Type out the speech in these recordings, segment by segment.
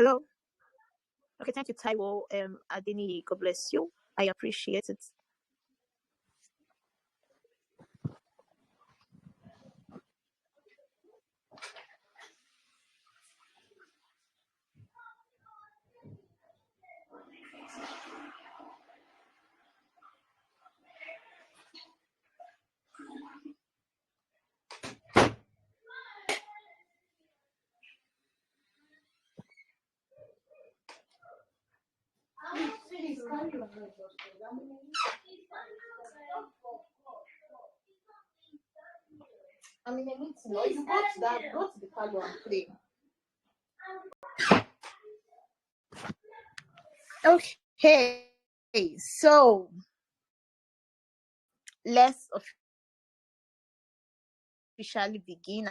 Hello. Okay, thank you, Taiwo. Adeni, God bless you. I appreciate it. I mean, I need to know. You go to the parlor and play. Okay, so let's officially begin.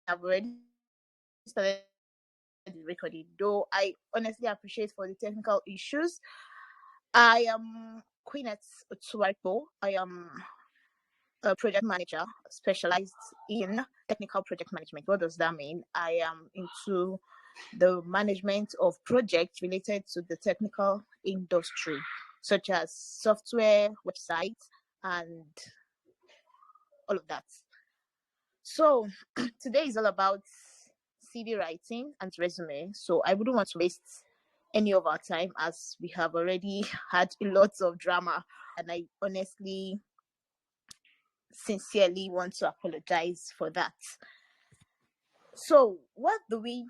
I've already started the recording, though I honestly appreciate for the technical issues. I am Queenette Otuwarikpo. I am a project manager specialized in technical project management. What does that mean? I am into the management of projects related to the technical industry, such as software, websites, and all of that. So today is all about CV writing and resume. So I wouldn't want to waste any of our time as we have already had a lot of drama, and I honestly sincerely want to apologize for that. So what do we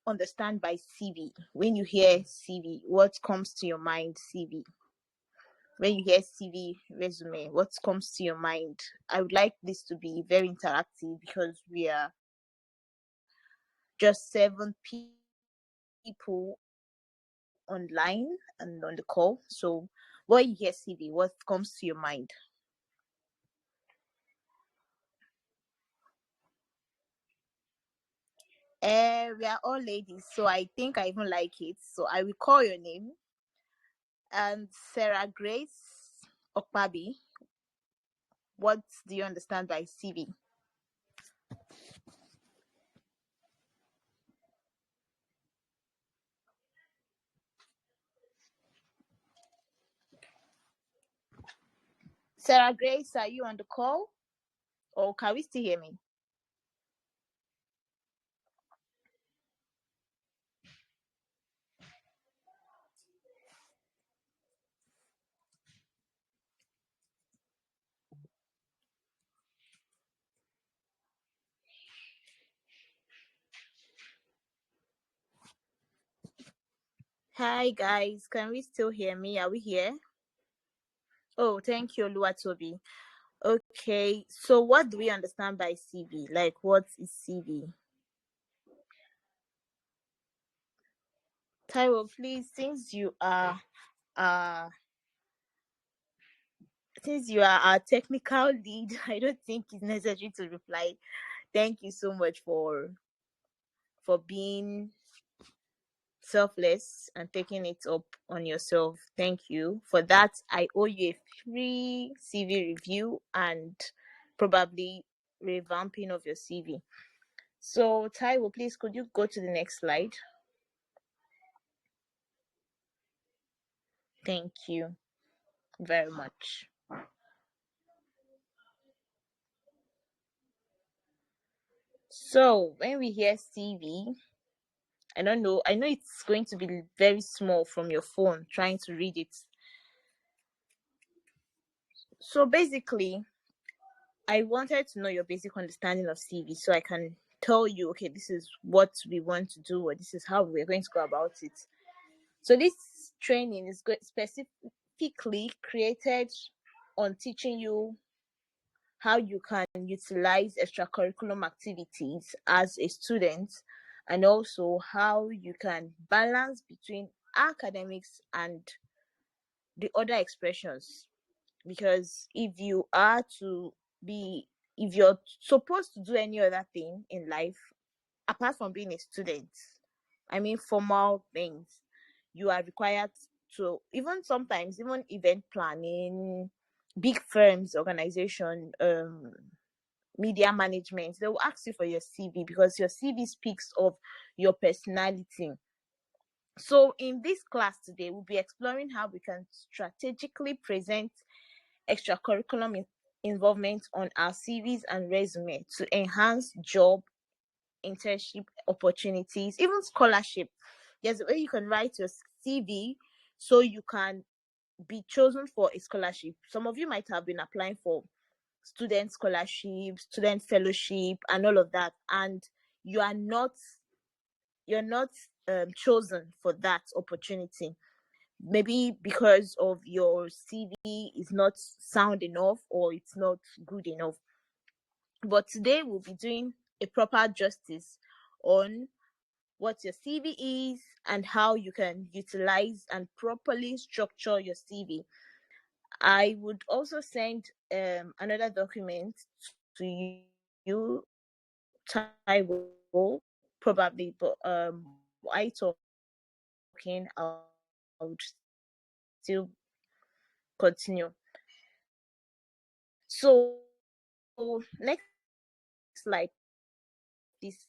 understand by CV? When you hear CV, what comes to your mind? CV. When you hear CV resume, what comes to your mind? I would like this to be very interactive because we are just 7 people online and on the call. So when you hear CV, what comes to your mind? We are all ladies, so I think I even like it. So I will call your name. And Sarah Grace Okpabi, what do you understand by CV? Sarah Grace, are you on the call? Or can we still hear me? Hi guys, can we still hear me? Are we here? Oh, thank you, Oluwatobi. Okay, so what do we understand by CV? Like, what is CV? Taiwo, please, uh since you are our technical lead, I don't think it's necessary to reply. Thank you so much for being selfless and taking it up on yourself. Thank you for that. I owe you a free CV review and probably revamping of your CV. So Taiwo, please could you go to the next slide? Thank you very much. So when we hear CV, I don't know. I know it's going to be very small from your phone trying to read it. So basically, I wanted to know your basic understanding of CV so I can tell you, okay, this is what we want to do, or this is how we're going to go about it. So this training is specifically created on teaching you how you can utilize extracurriculum activities as a student, and also how you can balance between academics and the other expressions. Because if you're supposed to do any other thing in life apart from being a student, I mean formal things, you are required to, even sometimes even event planning, big firms, organization, media management. They will ask you for your CV because your CV speaks of your personality. So in this class today, we'll be exploring how we can strategically present extracurriculum involvement on our CVs and resume to enhance job, internship opportunities, even scholarship. There's a way you can write your CV so you can be chosen for a scholarship. Some of you might have been applying for student scholarship, student fellowship, and all of that, and you are not chosen for that opportunity. Maybe because of your CV is not sound enough or it's not good enough. But today we'll be doing a proper justice on what your CV is and how you can utilize and properly structure your CV. I would also send another document to you, Taiwo, probably, but I talking, I would still continue. So next slide, this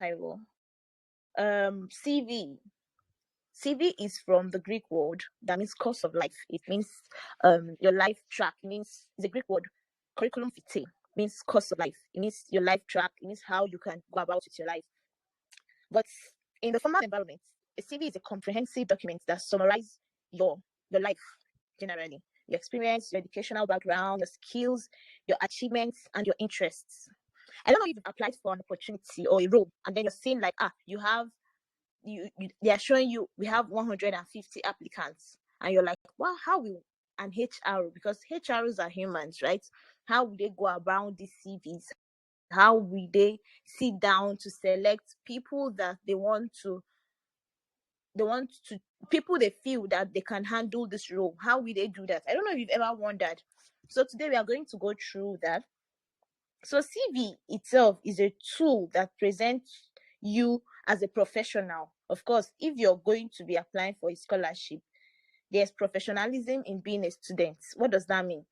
Taiwo. CV. CV is from the Greek word that means course of life. It means your life track. It means it's a Greek word. Curriculum vitae means course of life. It means your life track. It means how you can go about with your life. But in the formal environment, a CV is a comprehensive document that summarizes your life generally, your experience, your educational background, your skills, your achievements, and your interests. I don't know if you've applied for an opportunity or a role, and then you're seeing like, you have they are showing you we have 150 applicants, and you're like, wow, how will an HR, because HRs are humans, right? How will they go around these CVs? How will they sit down to select people that they want to people they feel that they can handle this role? How will they do that? I don't know if you've ever wondered. So today we are going to go through that. So CV itself is a tool that presents you as a professional. Of course, if you're going to be applying for a scholarship, there's professionalism in being a student. What does that mean?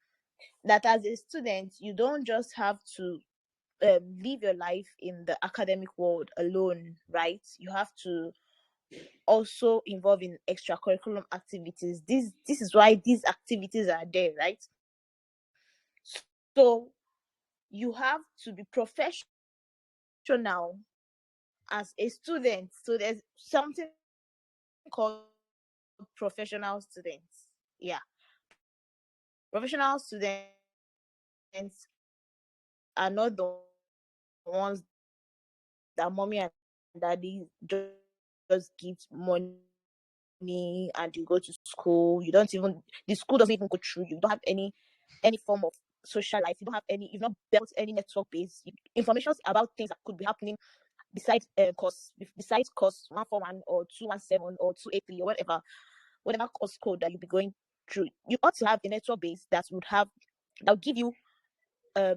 That as a student, you don't just have to live your life in the academic world alone, right? You have to also involve in extracurriculum activities. This is why these activities are there, right? So you have to be professional as a student. So there's something called professional students. Yeah. Professional students are not the ones that mommy and daddy just give money and you go to school. You don't even the school doesn't even go through you. You don't have any form of social life. You don't have any. You've not built any network base. Information about things that could be happening besides course 141 or 217 or 283 or whatever course code that you'll be going through. You ought to have a network base that will give you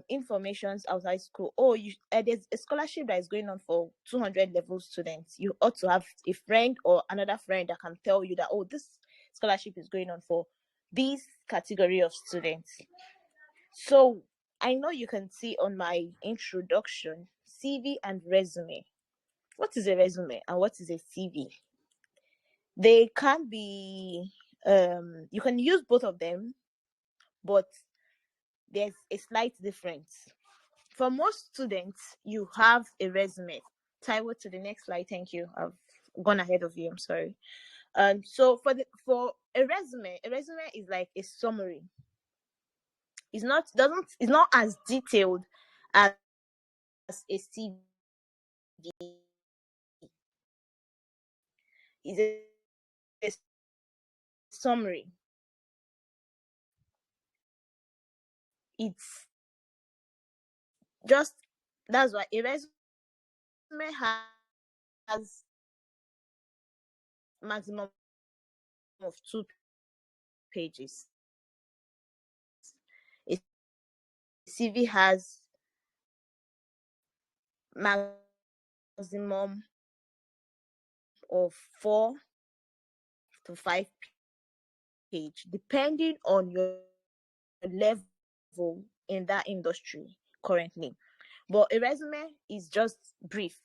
informations outside school. Oh, there's a scholarship that is going on for 200 level students. You ought to have a friend or another friend that can tell you that, oh, this scholarship is going on for this category of students. So I know you can see on my introduction, CV and resume. What is a resume and what is a CV? They can be you can use both of them, but there's a slight difference. For most students, you have a resume. Taiwo, to the next slide. Thank you. I've gone ahead of you. I'm sorry. So for a resume is like a summary. It's not as detailed as a CV. It's a summary. It's just that's why a resume has maximum of 2 pages. A CV has maximum of 4 to 5 page depending on your level in that industry currently. But a resume is just brief.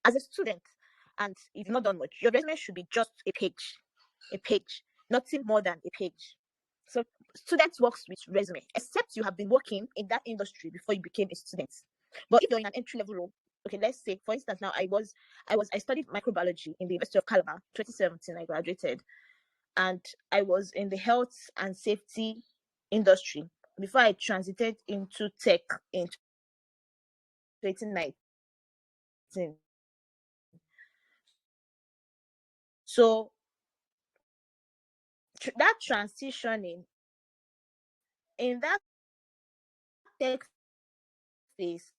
As a student, and if you've not done much, your resume should be just a page, nothing more than a page. So students works with resume, except you have been working in that industry before you became a student. But if you're in an entry level role, okay, let's say for instance now I studied microbiology in the University of Calabar, 2017 I graduated, and I was in the health and safety industry before I transited into tech in 2019. So that transitioning in that tech phase,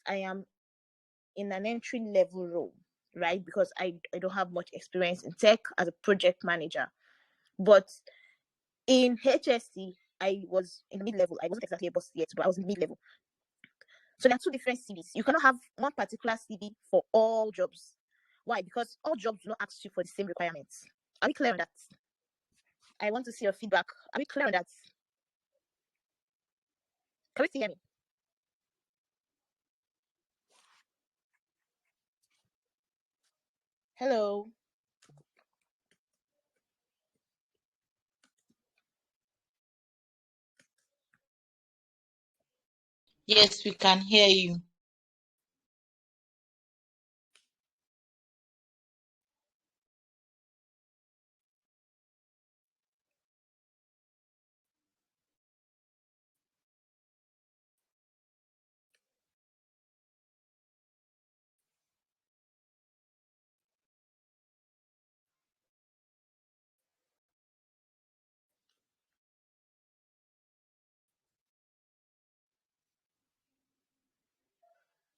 I am in an entry level role, right? Because I don't have much experience in tech as a project manager. But in HSC, I was in the mid level. I wasn't exactly a boss yet, but I was in mid level. So there are two different CVs. You cannot have one particular CV for all jobs. Why? Because all jobs do not ask you for the same requirements. Are we clear on that? I want to see your feedback. Are we clear on that? Can we still hear me? Hello. Yes, we can hear you.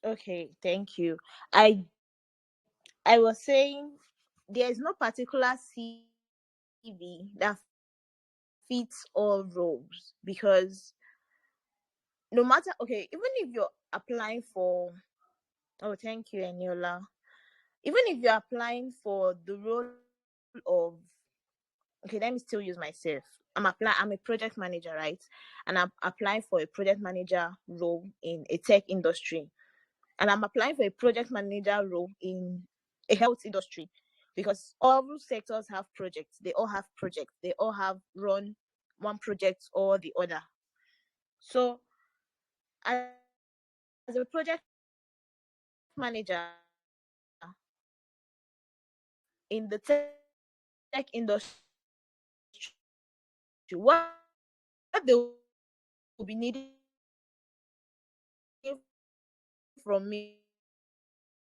Okay, thank you. I was saying there is no particular CV that fits all roles because no matter, okay, even if you're applying for, oh thank you Eniola, even if you're applying for the role of, okay, let me still use myself. I'm a project manager, right? And I'm applying for a project manager role in a tech industry, and I'm applying for a project manager role in a health industry, because all sectors have projects. They all have projects. They all have run one project or the other. So as a project manager in the tech industry, what they will be needing from me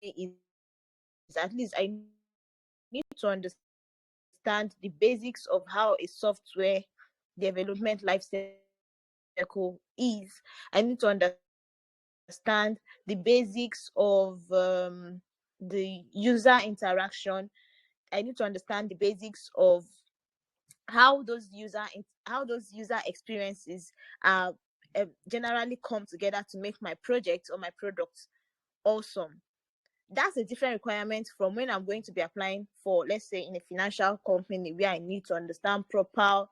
is at least I need to understand the basics of how a software development life cycle is. I need to understand the basics of the user interaction. I need to understand the basics of how those user experiences are generally come together to make my project or my product awesome. That's a different requirement from when I'm going to be applying for, let's say, in a financial company where I need to understand proper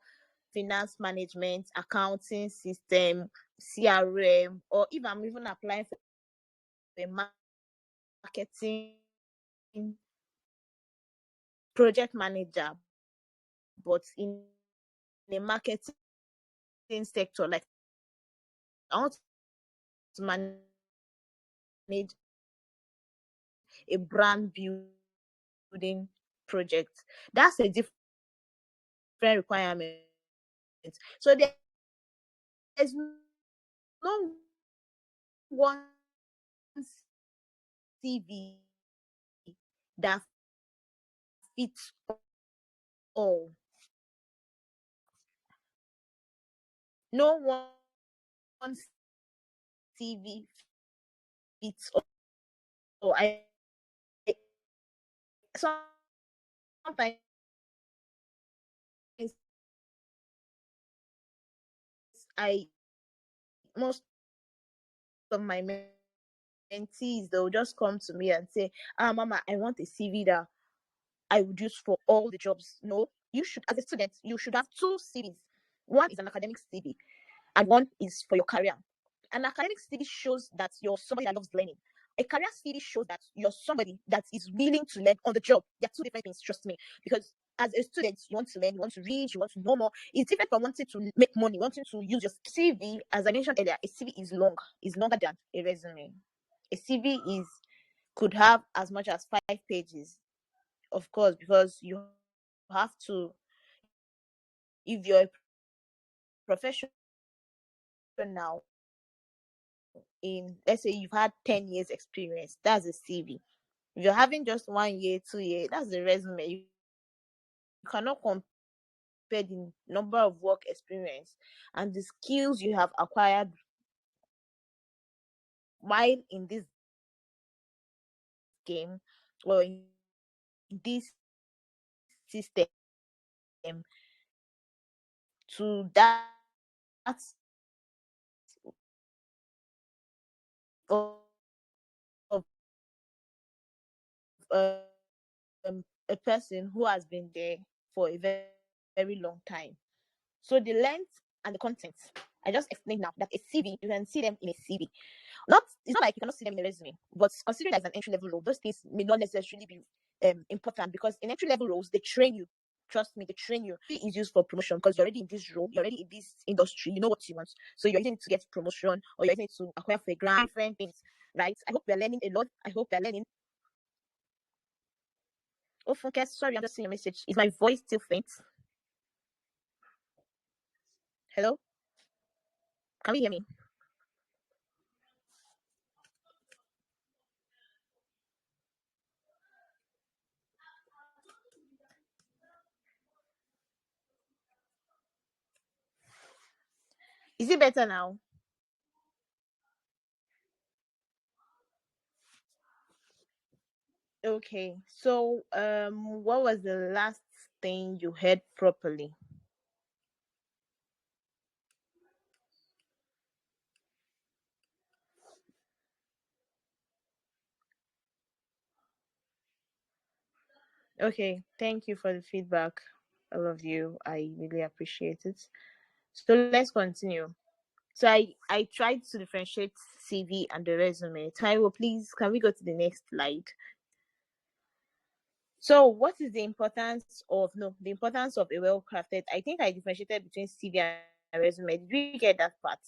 finance management, accounting system, CRM, or if I'm even applying for a marketing project manager, but in a marketing sector, like I want to manage a brand building project. That's a different requirement. So there's no one CV that fits all. No one CV fits all. Sometimes I most of my mentees, they'll just come to me and say, "Ah, Mama, I want a CV that I would use for all the jobs." No, you should, as a student, you should have two CVs. One is an academic CV, and one is for your career. An academic CV shows that you're somebody that loves learning. A career CV shows that you're somebody that is willing to learn on the job. There are two different things, trust me. Because as a student, you want to learn, you want to read, you want to know more. It's different from wanting to make money, wanting to use your CV. As I mentioned earlier, a CV is longer than a resume. A CV is could have as much as 5 pages, of course, because you have to, if you're a professional in, let's say you've had 10 years experience, that's a CV. If you're having just 1 year, 2 year, that's a resume. You cannot compare the number of work experience and the skills you have acquired while in this game or in this system to that of a person who has been there for a very, very long time. So the length and the content, I just explained now that a CV, you can see them in a CV. Not, it's not like you cannot see them in a resume, but considering that it's an entry level role, those things may not necessarily be important, because in entry level roles they train you. Trust me, they train you. It is used for promotion because you're already in this role, you're already in this industry, you know what you want. So you're using it to get promotion, or you're using it to acquire for a grant, different things, right? I hope we're learning a lot. I hope we're learning. Oh, Funke, sorry, I'm just seeing your message. Is my voice still faint? Hello? Can you hear me? Is it better now? Okay. So, what was the last thing you heard properly? Okay. Thank you for the feedback. I love you. I really appreciate it. So let's continue. So I tried to differentiate CV and the resume. Taiwo, please, can we go to the next slide? So, what is the importance of no the importance of a well crafted? I think I differentiated between CV and resume. Did we get that part?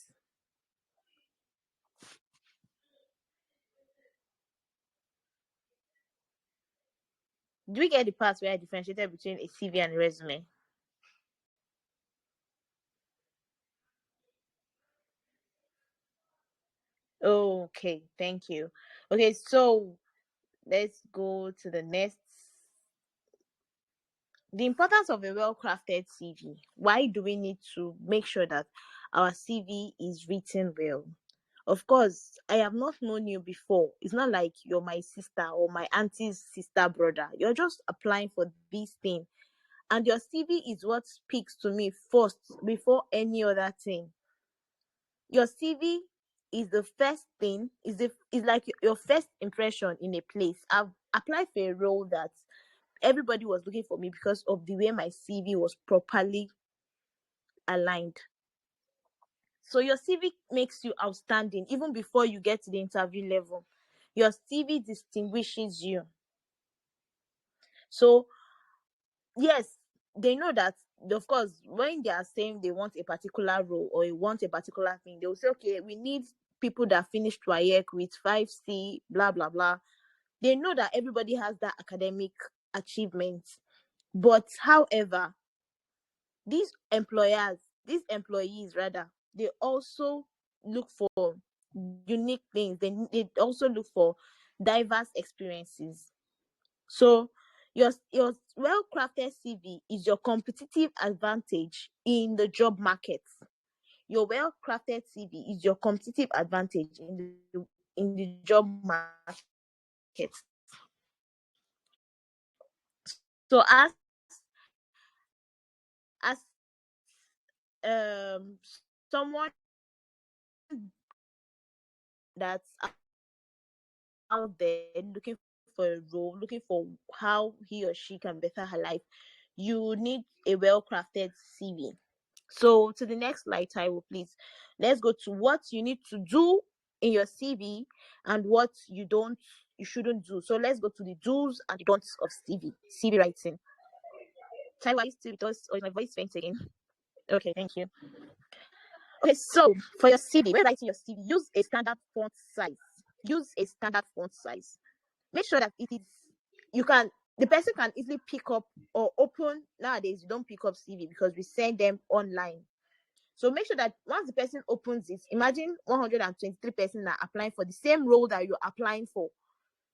Do we get the part where I differentiated between a CV and a resume? Okay, thank you. Okay, so let's go to the next. The importance of a well crafted CV. Why do we need to make sure that our CV is written well? Of course, I have not known you before. It's not like you're my sister or my auntie's sister brother. You're just applying for this thing. And your CV is what speaks to me first before any other thing. Your CV is the first thing, is like your first impression in a place. I've applied for a role that everybody was looking for me because of the way my CV was properly aligned. So your CV makes you outstanding even before you get to the interview level. Your CV distinguishes you. So yes, they know that, of course, when they are saying they want a particular role or they want a particular thing, they will say, okay, we need people that finished WAEC with 5C, blah blah blah. They know that everybody has that academic achievement. But however, these employers, these employees rather, they also look for unique things. They also look for diverse experiences. So your well crafted CV is your competitive advantage in the job market. Your well crafted CV is your competitive advantage in the job market. So as someone that's out there looking for a role, looking for how he or she can better her life, you need a well-crafted CV. So to the next slide, Taiwo, please. Let's go to what you need to do in your CV and what you shouldn't do. So let's go to the do's and the don'ts of CV writing. Taiwo, are you still with us, or is my voice faint again? Okay, thank you. Okay, so for your CV, when writing your CV, use a standard font size. Use a standard font size. Make sure that the person can easily pick up or open. Nowadays, you don't pick up CV because we send them online. So make sure that once the person opens it, imagine 123 persons are applying for the same role that you're applying for.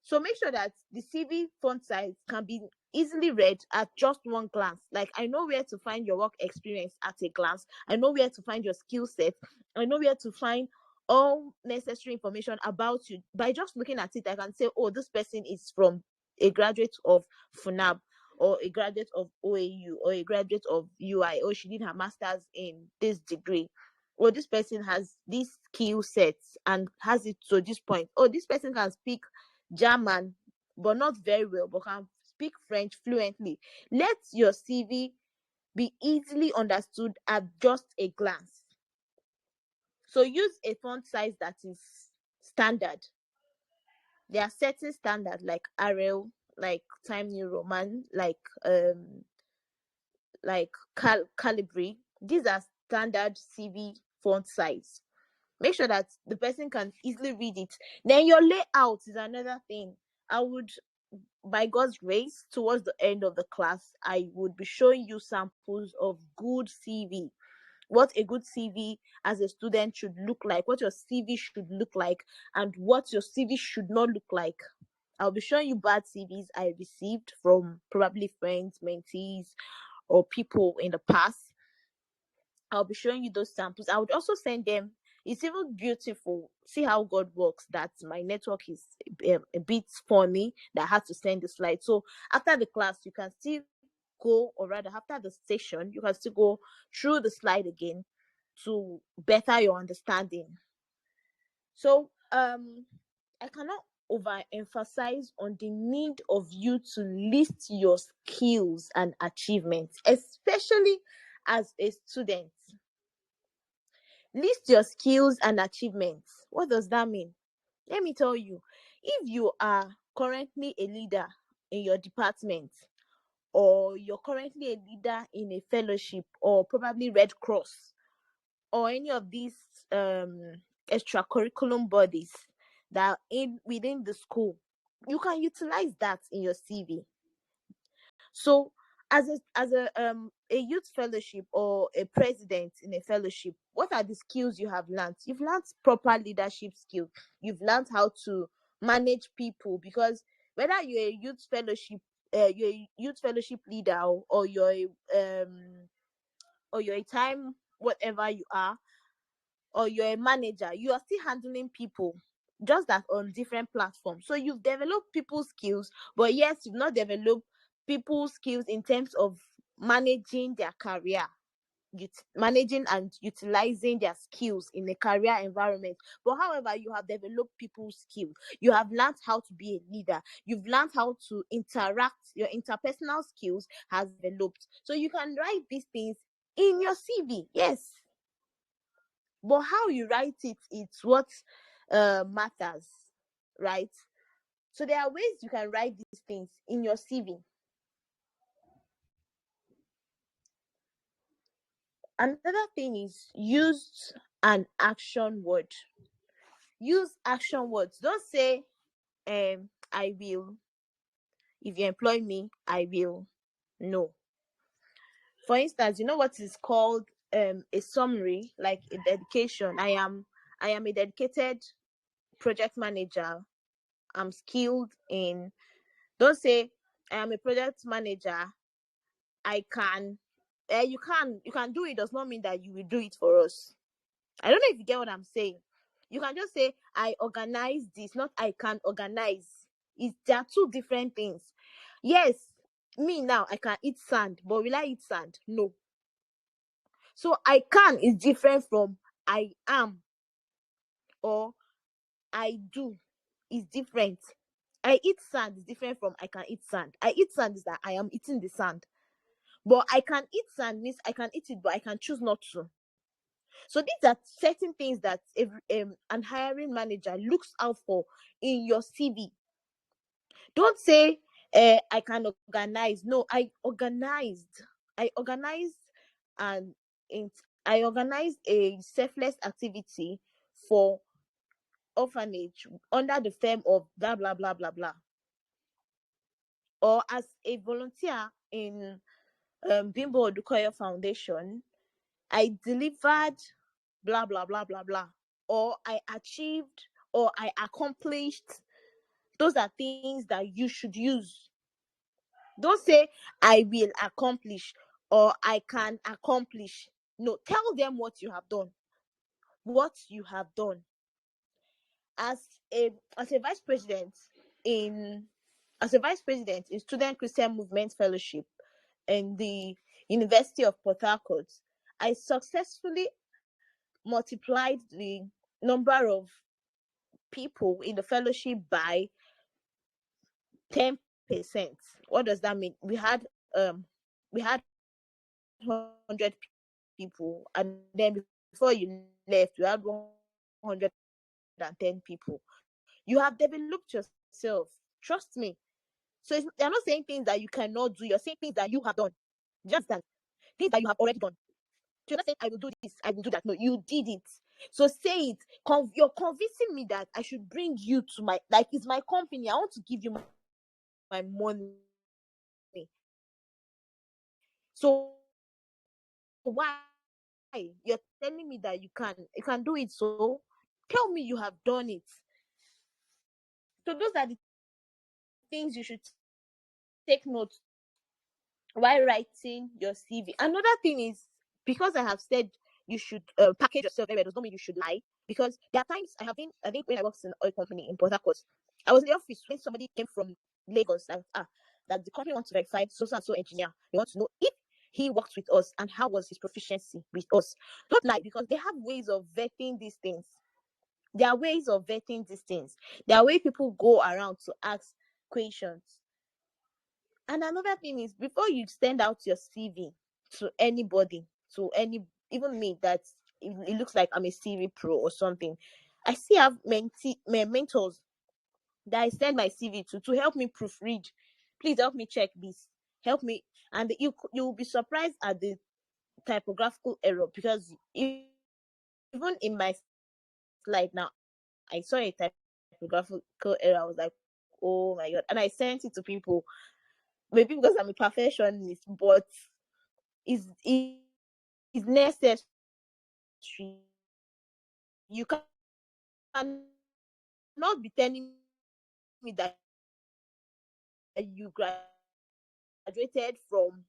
So make sure that the CV font size can be easily read at just one glance. Like, I know where to find your work experience at a glance. I know where to find your skill set. I know where to find all necessary information about you. By just looking at it, I can say, oh, this person is from a graduate of FUNAB, or a graduate of OAU, or a graduate of UI, or she did her master's in this degree. Or this person has these skill sets and has it to this point. Oh, this person can speak German, but not very well, but can speak French fluently. Let your CV be easily understood at just a glance. So use a font size that is standard. There are certain standards like Arial, like Time New Roman, like Calibri. These are standard CV font size. Make sure that the person can easily read it. Then your layout is another thing. I would, by God's grace, towards the end of the class, I would be showing you samples of good CV. What a good CV as a student should look like, what your CV should look like, and what your CV should not look like. I'll be showing you bad CVs I received from probably friends, mentees, or people in the past. I'll be showing you those samples. I would also send them. It's even beautiful. See how God works. That my network is a bit funny, that I had to send the slide. So after the class, you can still go, or rather after the session, you can still go through the slide again to better your understanding. So I cannot overemphasize on the need of you to list your skills and achievements, especially as a student. List your skills and achievements. What does that mean? Let me tell you. If you are currently a leader in your department, or you're currently a leader in a fellowship, or probably Red Cross, or any of these extracurriculum bodies that are within the school, you can utilize that in your CV. So as a youth fellowship or a president in a fellowship, what are the skills you have learned? You've learned proper leadership skills. You've learned how to manage people, because whether you're a youth fellowship leader, or you're a time whatever you are, or you're a manager, you are still handling people, just that on different platforms. So you've developed people skills, but yes, you've not developed people skills in terms of managing their career, managing and utilizing their skills in a career environment. But however, you have developed people skills. You have learned how to be a leader. You've learned how to interact. Your interpersonal skills has developed. So you can write these things in your CV. Yes, but how you write it's what matters, right? So there are ways you can write these things in your CV. Another thing is use an action word. Use action words. Don't say I will. If you employ me, I will. No. For instance, you know what is called a summary, like a dedication. I am a dedicated project manager. I'm skilled in. Don't say I am a project manager. I can. You can do it. Does not mean that you will do it for us. I don't know if you get what I'm saying. You can just say I organize this, not I can organize. There are two different things. Yes, me now I can eat sand, but will I eat sand? No. So I can is different from I am, or I do is different. I eat sand is different from I can eat sand. I eat sand is that I am eating the sand. but I can eat sand means I can eat it, but I can choose not to. So these are certain things that an hiring manager looks out for in your CV. Don't say I can organize. No, I organized. I organized and I organized a selfless activity for orphanage under the firm of blah blah blah blah blah. Or as a volunteer in Bimbo Odukoya Foundation, I delivered blah blah blah blah blah, or I achieved, or I accomplished. Those are things that you should use. Don't say I will accomplish or I can accomplish. No, tell them what you have done. What you have done. As a as a vice president in Student Christian Movement Fellowship in the University of Port Harcourt, I successfully multiplied the number of people in the fellowship by 10%. What does that mean? We had 100 people, and then before you left, you had 110 people. You have developed yourself. Trust me. So they're not saying things that you cannot do. You're saying things that you have done. Just that things that you have already done. You're not saying I will do this, I will do that. No, you did it. So say it. You're convincing me that I should bring you to my, like, it's my company. I want to give you my money. So why? You're telling me that you can do it. So tell me you have done it. So those are the things you should take note while writing your CV. Another thing is, because I have said you should package yourself very well, does not mean you should lie. Because there are times I think when I worked in an oil company in Port Harcourt, I was in the office when somebody came from Lagos and that the company wants to verify so and so engineer. They want to know if he worked with us and how was his proficiency with us. Don't lie, because they have ways of vetting these things. There are ways of vetting these things. There are ways people go around to ask questions. And another thing is, before you send out your CV to anybody, even me, that it looks like I'm a CV pro or something, I still have mentors that I send my CV to help me proofread. Please help me check this. Help me, and you'll be surprised at the typographical error, because even in my slide now, I saw a typographical error. I was like, oh my god, and I sent it to people. Maybe because I'm a perfectionist, but it's necessary. You cannot be telling me that you graduated from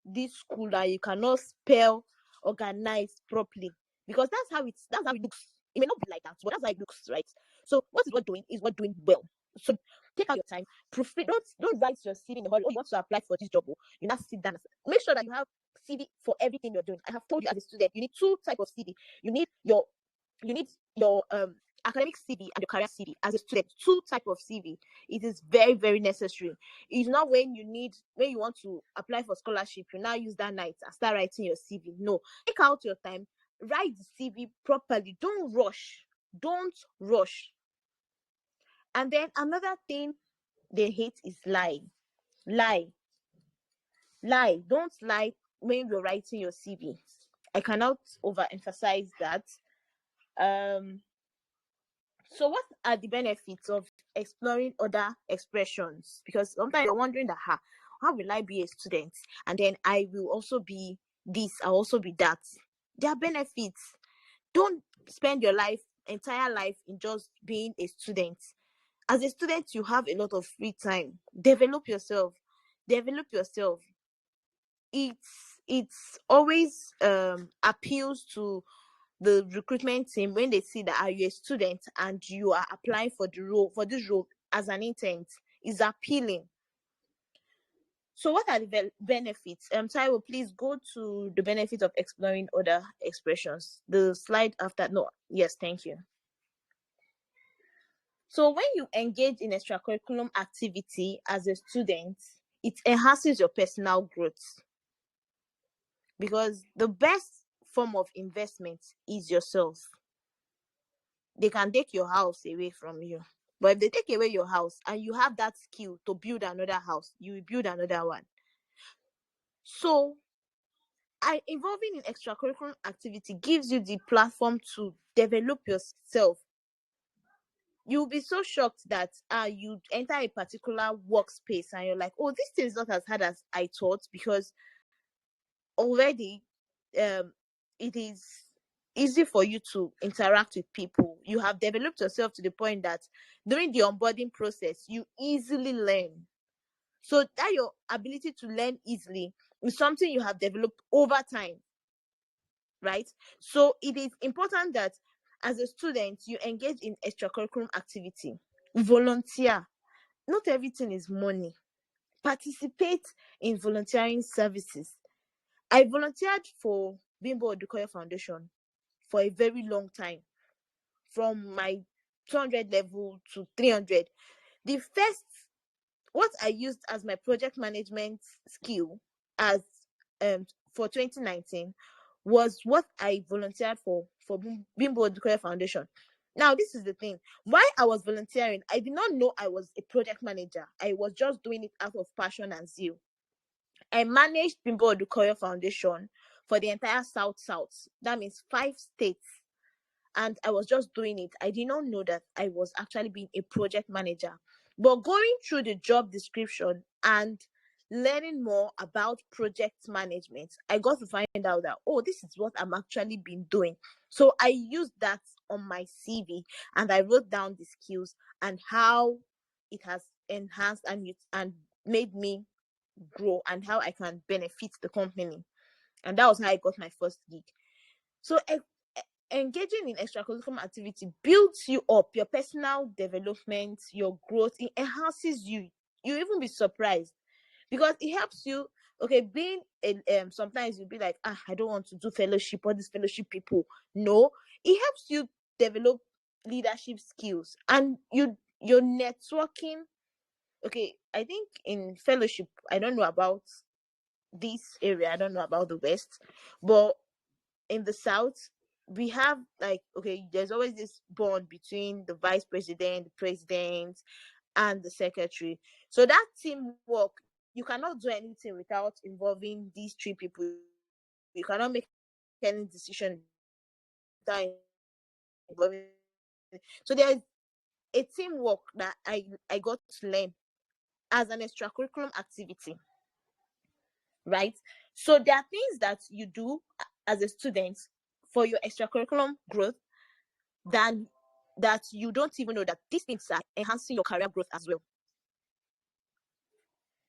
this school and you cannot spell organize properly, because that's how it looks. It may not be like that, but that's how it looks, right? So what is what doing is what doing well. So take out your time, proofread. Don't write your CV in the hurry. Oh, you want to apply for this job? You not sit down. Make sure that you have CV for everything you're doing. I have told you, as a student, you need two types of CV. You need your academic CV and your career CV. As a student, two type of CV. It is very, very necessary. It's not when you want to apply for scholarship, you now use that night and start writing your CV. No, take out your time, write the CV properly. Don't rush. And then another thing they hate is lie. Lie. Don't lie when you're writing your CV. I cannot overemphasize that. So what are the benefits of exploring other expressions? Because sometimes you're wondering that how will I be a student and then I will also be this, I'll also be that. There are benefits. Don't spend your entire life in just being a student. As a student, you have a lot of free time. Develop yourself. It's always appeals to the recruitment team when they see that you're a student and you are applying for this role as an intern. Is appealing. So what are the benefits? Taiwo, please go to the benefits of exploring other expressions. The slide after. No, yes, thank you. So when you engage in extracurriculum activity as a student, it enhances your personal growth, because the best form of investment is yourself. They can take your house away from you, but if they take away your house and you have that skill to build another house, you will build another one. So involving in extracurricular activity gives you the platform to develop yourself. You'll be so shocked that you enter a particular workspace and you're like, oh, this thing is not as hard as I thought, because already it is easy for you to interact with people. You have developed yourself to the point that during the onboarding process, you easily learn. So that your ability to learn easily is something you have developed over time, right? So it is important that as a student, you engage in extracurricular activity, volunteer. Not everything is money. Participate in volunteering services. I volunteered for Bimbo Odukoya Foundation for a very long time, from my 200 level to 300. The first, what I used as my project management skill as for 2019 was what I volunteered for Bimbo Odukoya Foundation. Now, this is the thing. While I was volunteering, I did not know I was a project manager. I was just doing it out of passion and zeal. I managed Bimbo Odukoya Foundation for the entire South. That means 5 states. And I was just doing it. I did not know that I was actually being a project manager. But going through the job description and learning more about project management, I got to find out that, oh, this is what I'm actually been doing. So I used that on my CV and I wrote down the skills and how it has enhanced and made me grow and how I can benefit the company. And that was how I got my first gig. So engaging in extracurricular activity builds you up, your personal development, your growth. It enhances you. You even be surprised because it helps you. Okay, being sometimes you'll be like, I don't want to do fellowship or these fellowship people. No, it helps you develop leadership skills and your networking. Okay, I think in fellowship, I don't know about this area, I don't know about the West, but in the South, we have like, okay, there's always this bond between the vice president, the president, and the secretary. So that teamwork, you cannot do anything without involving these 3 people. You cannot make any decision without involving. So there's a teamwork that I got to learn as an extracurriculum activity, right? So there are things that you do as a student for your extracurriculum growth than that you don't even know that these things are enhancing your career growth as well.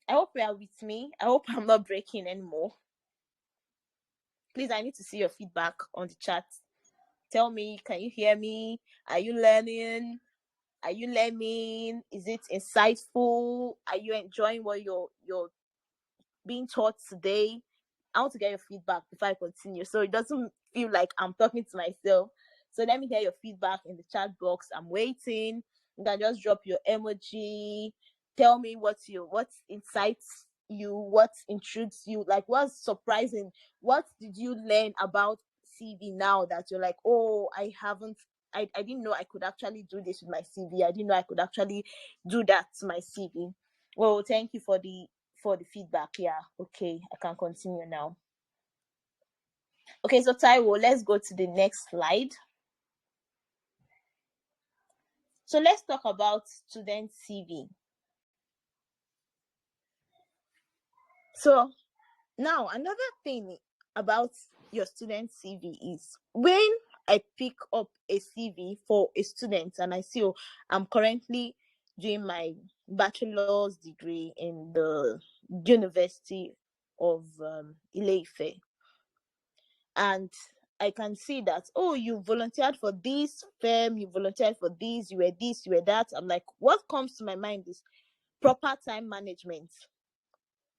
I hope you are with me. I hope I'm not breaking anymore. Please, I need to see your feedback on the chat. Tell me, can you hear me? Are you learning? Are you learning? Is it insightful? Are you enjoying what you're being taught today? I want to get your feedback before I continue, so it doesn't feel like I'm talking to myself. So let me hear your feedback in the chat box. I'm waiting. You can just drop your emoji. Tell me what incites you, what intrigues you, like what's surprising. What did you learn about CV now that you're like, oh, I didn't know I could actually do this with my CV. I didn't know I could actually do that to my CV. Well, thank you for the feedback. Yeah, okay, I can continue now. Okay, so Taiwo, let's go to the next slide. So let's talk about student CV. So now another thing about your student CV is when I pick up a CV for a student and I see, oh, I'm currently doing my bachelor's degree in the University of Ile-Ife, and I can see that, oh, you volunteered for this firm, you volunteered for this, you were that. I'm like, what comes to my mind is proper time management.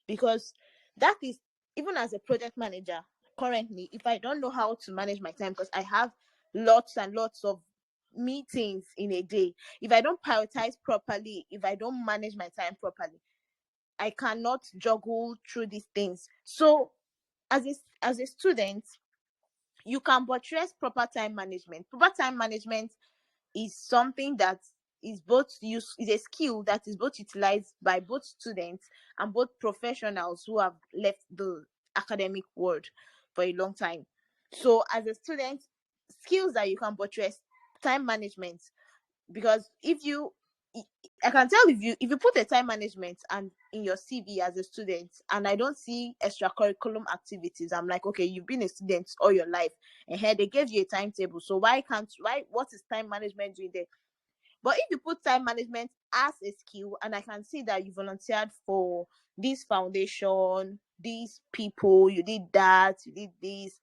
Because that is, even as a project manager, currently, if I don't know how to manage my time, because I have lots and lots of meetings in a day, if I don't prioritize properly, if I don't manage my time properly, I cannot juggle through these things. So as a student, you can buttress proper time management. Proper time management is something that is a skill that is both utilized by both students and both professionals who have left the academic world for a long time. So as a student, skills that you can buttress: time management. Because if you I can tell, if you put a time management and in your CV as a student, and I don't see extracurriculum activities, I'm like, okay, you've been a student all your life, and here they gave you a timetable, so what is time management doing there? But if you put time management as a skill, and I can see that you volunteered for this foundation, these people, you did that, you did this,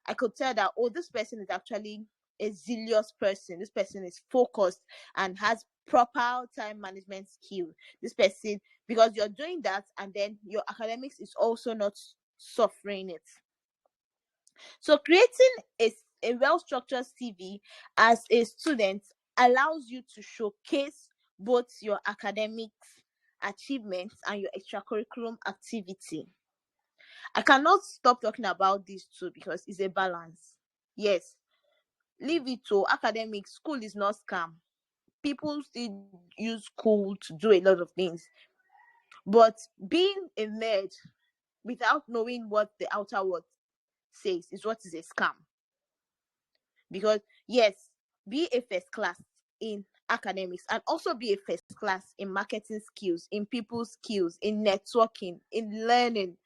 I could tell that, oh, this person is actually a zealous person. This person is focused and has proper time management skill. This person, because you're doing that, and then your academics is also not suffering it. So creating a well-structured CV as a student allows you to showcase both your academics achievements and your extracurriculum activity. I cannot stop talking about this too because it's a balance. Yes, leave it to academics. School is not scam. People still use school to do a lot of things. But being a nerd without knowing what the outer world says is what is a scam. Because yes, be a first class in academics and also be a first class in marketing skills, in people skills, in networking, in learning.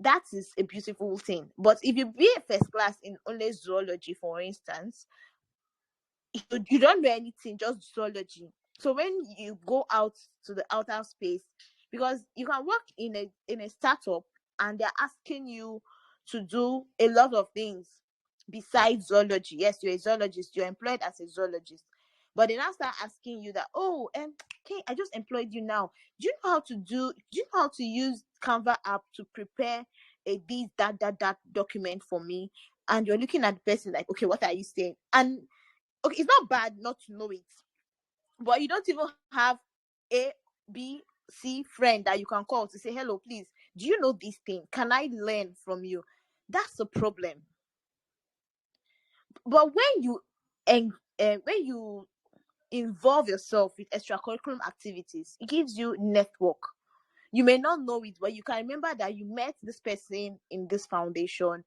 That is a beautiful thing. But if you be a first class in only zoology, for instance, you don't know anything, just zoology. So when you go out to the outer space, because you can work in a startup and they're asking you to do a lot of things besides zoology. Yes, you're a zoologist, you're employed as a zoologist, but they now start asking you that, oh, okay, I just employed you now. Do you know how to use Canva app to prepare a this that document for me? And you're looking at the person like, okay, what are you saying? And okay, it's not bad not to know it, but you don't even have a B C friend that you can call to say, hello, please, do you know this thing? Can I learn from you? That's the problem. But when you involve yourself with extracurriculum activities, it gives you network. You may not know it, but you can remember that you met this person in this foundation,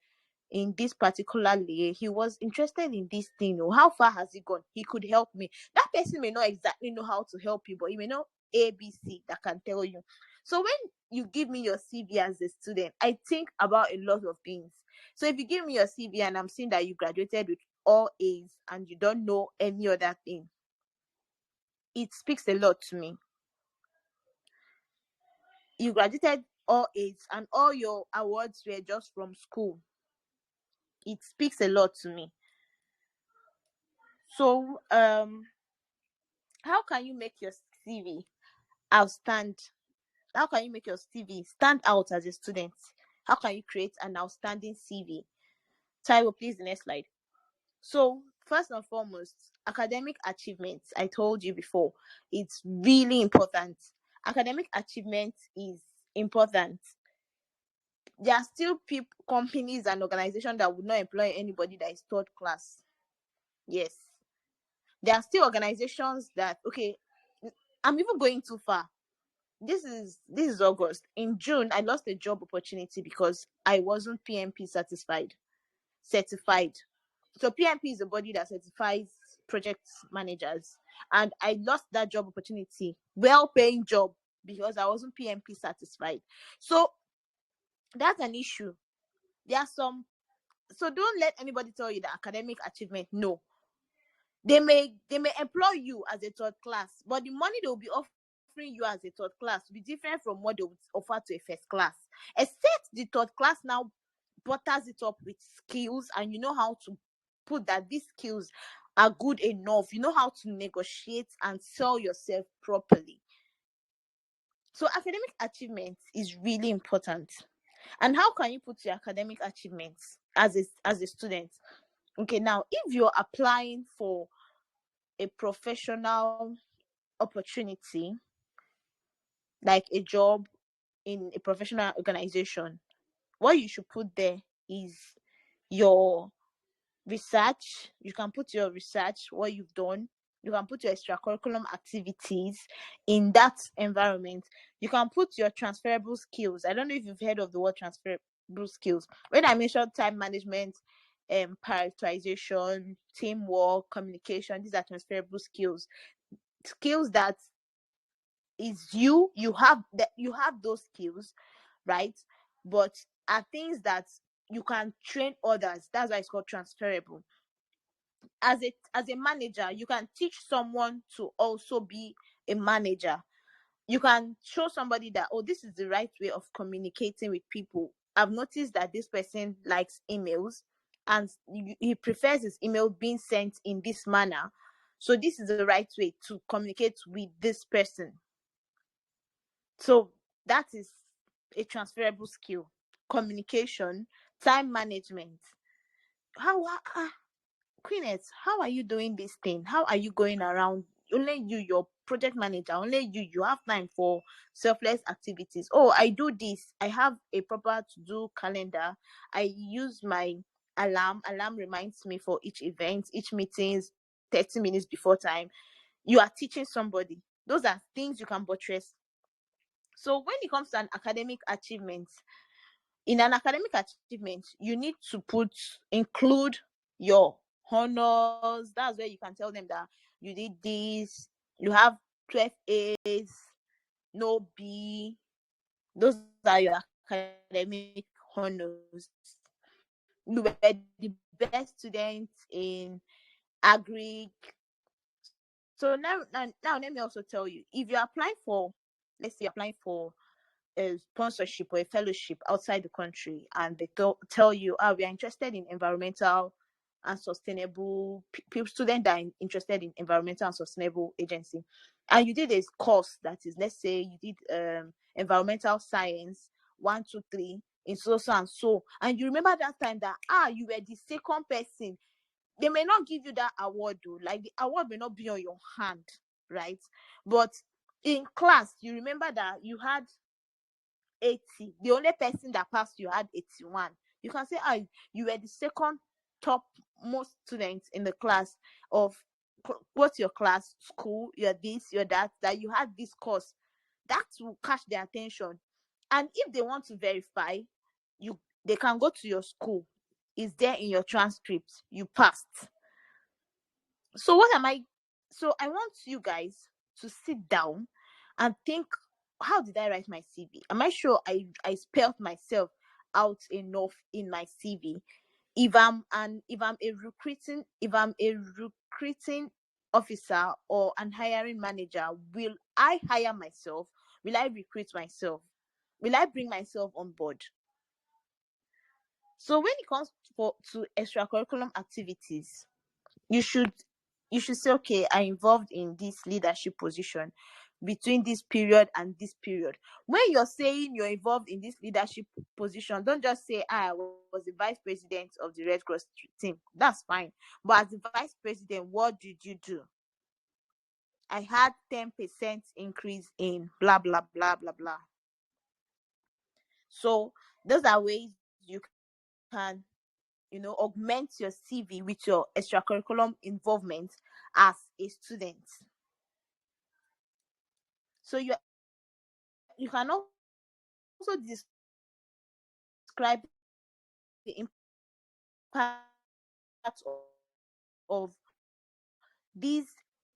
in this particular layer. He was interested in this thing. Or how far has he gone? He could help me. That person may not exactly know how to help you, but he may know ABC that can tell you. So when you give me your CV as a student, I think about a lot of things. So if you give me your CV and I'm seeing that you graduated with all A's and you don't know any other thing, it speaks a lot to me. You graduated all A's and all your awards were just from school. It speaks a lot to me. So how can you make your CV outstand? How can you make your CV stand out as a student? How can you create an outstanding CV? Taiwo, please, the next slide. So first and foremost, academic achievements. I told you before, it's really important. Academic achievement is important. There are still companies and organizations that would not employ anybody that is third class. Yes, there are still organizations that, okay, I'm even going too far. This is August. In June, I lost a job opportunity because I wasn't PMP certified. So PMP is a body that certifies project managers, and I lost that job opportunity, well-paying job, because I wasn't PMP satisfied. So that's an issue. There are some. So don't let anybody tell you that academic achievement. No, they may employ you as a third class, but the money they will be offering you as a third class will be different from what they would offer to a first class. Except the third class now butters it up with skills, and you know how to put that these skills are good enough. You know how to negotiate and sell yourself properly. So academic achievement is really important. And how can you put your academic achievements as a student? Okay, now if you're applying for a professional opportunity, like a job in a professional organization, what you should put there is your research. You can put your research, what you've done. You can put your extracurriculum activities in that environment. You can put your transferable skills. I don't know if you've heard of the word transferable skills. When I mentioned time management, prioritization, teamwork, communication, these are transferable skills. Skills that is you have those skills, right? But are things that you can train others. That's why it's called transferable. As a manager, you can teach someone to also be a manager. You can show somebody that, oh, this is the right way of communicating with people. I've noticed that this person likes emails, and he prefers his email being sent in this manner. So this is the right way to communicate with this person. So that is a transferable skill. Communication, time management. How Queenette, how are you doing this thing? How are you going around? Only you, your project manager, only you have time for selfless activities. Oh, I do this. I have a proper to do calendar. I use my alarm. Alarm reminds me for each event, each meetings, 30 minutes before time. You are teaching somebody. Those are things you can buttress. So when it comes to an academic achievement, in an academic achievement, you need to include your honors. That's where you can tell them that you did this, you have 12 A's, no B. Those are your academic honors. You were the best student in agri. So now let me also tell you, if you're applying for, let's say you're applying for a sponsorship or a fellowship outside the country, and they tell you, we are interested in environmental and sustainable people, students that are interested in environmental and sustainable agency, and you did a course that is, let's say you did environmental science 1 2 3 in so and so, and you remember that time that you were the second person. They may not give you that award though, like the award may not be on your hand, right? But in class, you remember that you had 80. The only person that passed you had 81. You can say, you were the second top most students in the class of what's your class, school, you're this, you're that you had this course. That will catch their attention. And if they want to verify, they can go to your school. It's there in your transcript. You passed. So what am I? So I want you guys to sit down and think, how did I write my CV? Am I sure I spelled myself out enough in my CV? If I'm a recruiting officer or an hiring manager, will I hire myself? Will I recruit myself? Will I bring myself on board? So when it comes to extracurriculum activities, you should say, okay, I involved in this leadership position between this period and this period. When you're saying you're involved in this leadership position, don't just say, I was the vice president of the Red Cross team. That's fine. But as the vice president, what did you do? I had 10% increase in blah blah blah blah blah. So those are ways you can augment your CV with your extracurriculum involvement as a student. So you can also describe the impact of these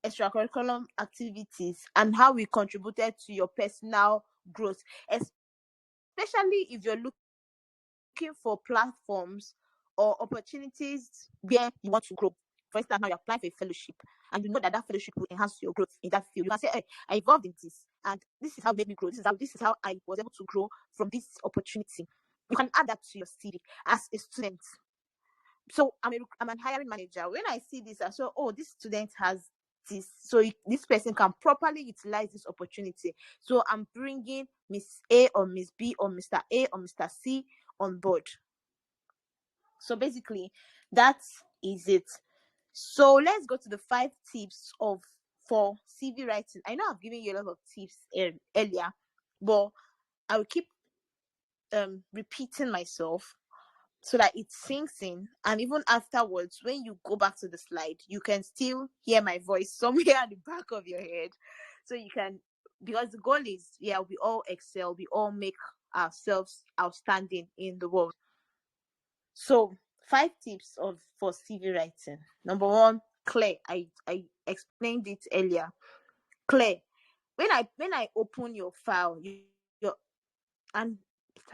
extracurriculum activities and how we contributed to your personal growth, especially if you're looking for platforms or opportunities where you want to grow. For instance, now you're applying for a fellowship and you know that fellowship will enhance your growth in that field. You can say, hey, I involved in this and this is how it made me grow. This is how I was able to grow from this opportunity. You can add that to your CV as a student. So I'm an hiring manager. When I see this, I say, oh, this student has this, so this person can properly utilize this opportunity. So I'm bringing Miss A or Miss B or Mr. A or Mr. C on board. So basically, that is it. So let's go to the 5 tips for CV writing. I know I've given you a lot of tips earlier, but I will keep repeating myself so that it sinks in. And even afterwards, when you go back to the slide, you can still hear my voice somewhere at the back of your head. So you can, because the goal is, yeah, we all excel, we all make ourselves outstanding in the world. So 5 tips of for CV writing. Number one, clear. I explained it earlier. Clear. When I open your file, your and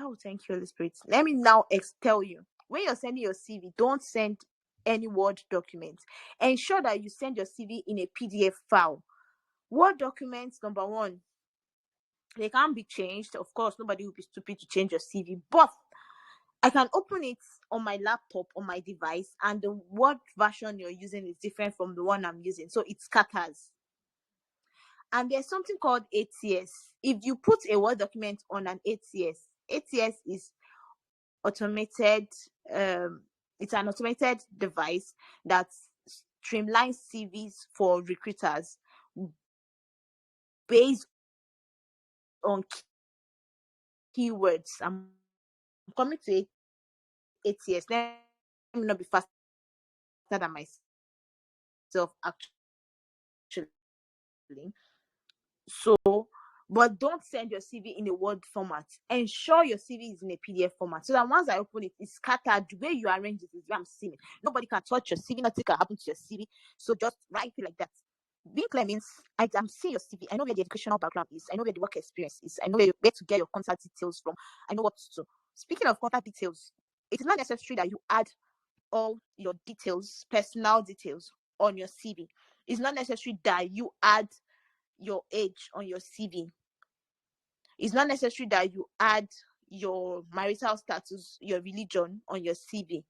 oh, thank you, Holy Spirit. Let me now tell you. When you're sending your CV, don't send any Word document. Ensure that you send your CV in a PDF file. Word documents, number one, they can't be changed. Of course, nobody will be stupid to change your CV, but I can open it on my laptop, on my device, and the Word version you're using is different from the one I'm using. So it scatters. And there's something called ATS. If you put a Word document on an ATS is automated. Um, it's an automated device that streamlines CVs for recruiters based on keywords. I'm coming to ATS. Let me not be faster than myself, actually. So, but don't send your CV in a Word format. Ensure your CV is in a PDF format. So that once I open it, it's scattered. The way you arrange it is where I'm seeing it. Nobody can touch your CV. Nothing can happen to your CV. So just write it like that. Being clear means I'm seeing your CV. I know where the educational background is. I know where the work experience is. I know where to get your contact details from. I know what to do. Speaking of contact details, it is not necessary that you add all your details, personal details on your CV. It's not necessary that you add your age on your CV. It's not necessary that you add your marital status, your religion on your CV.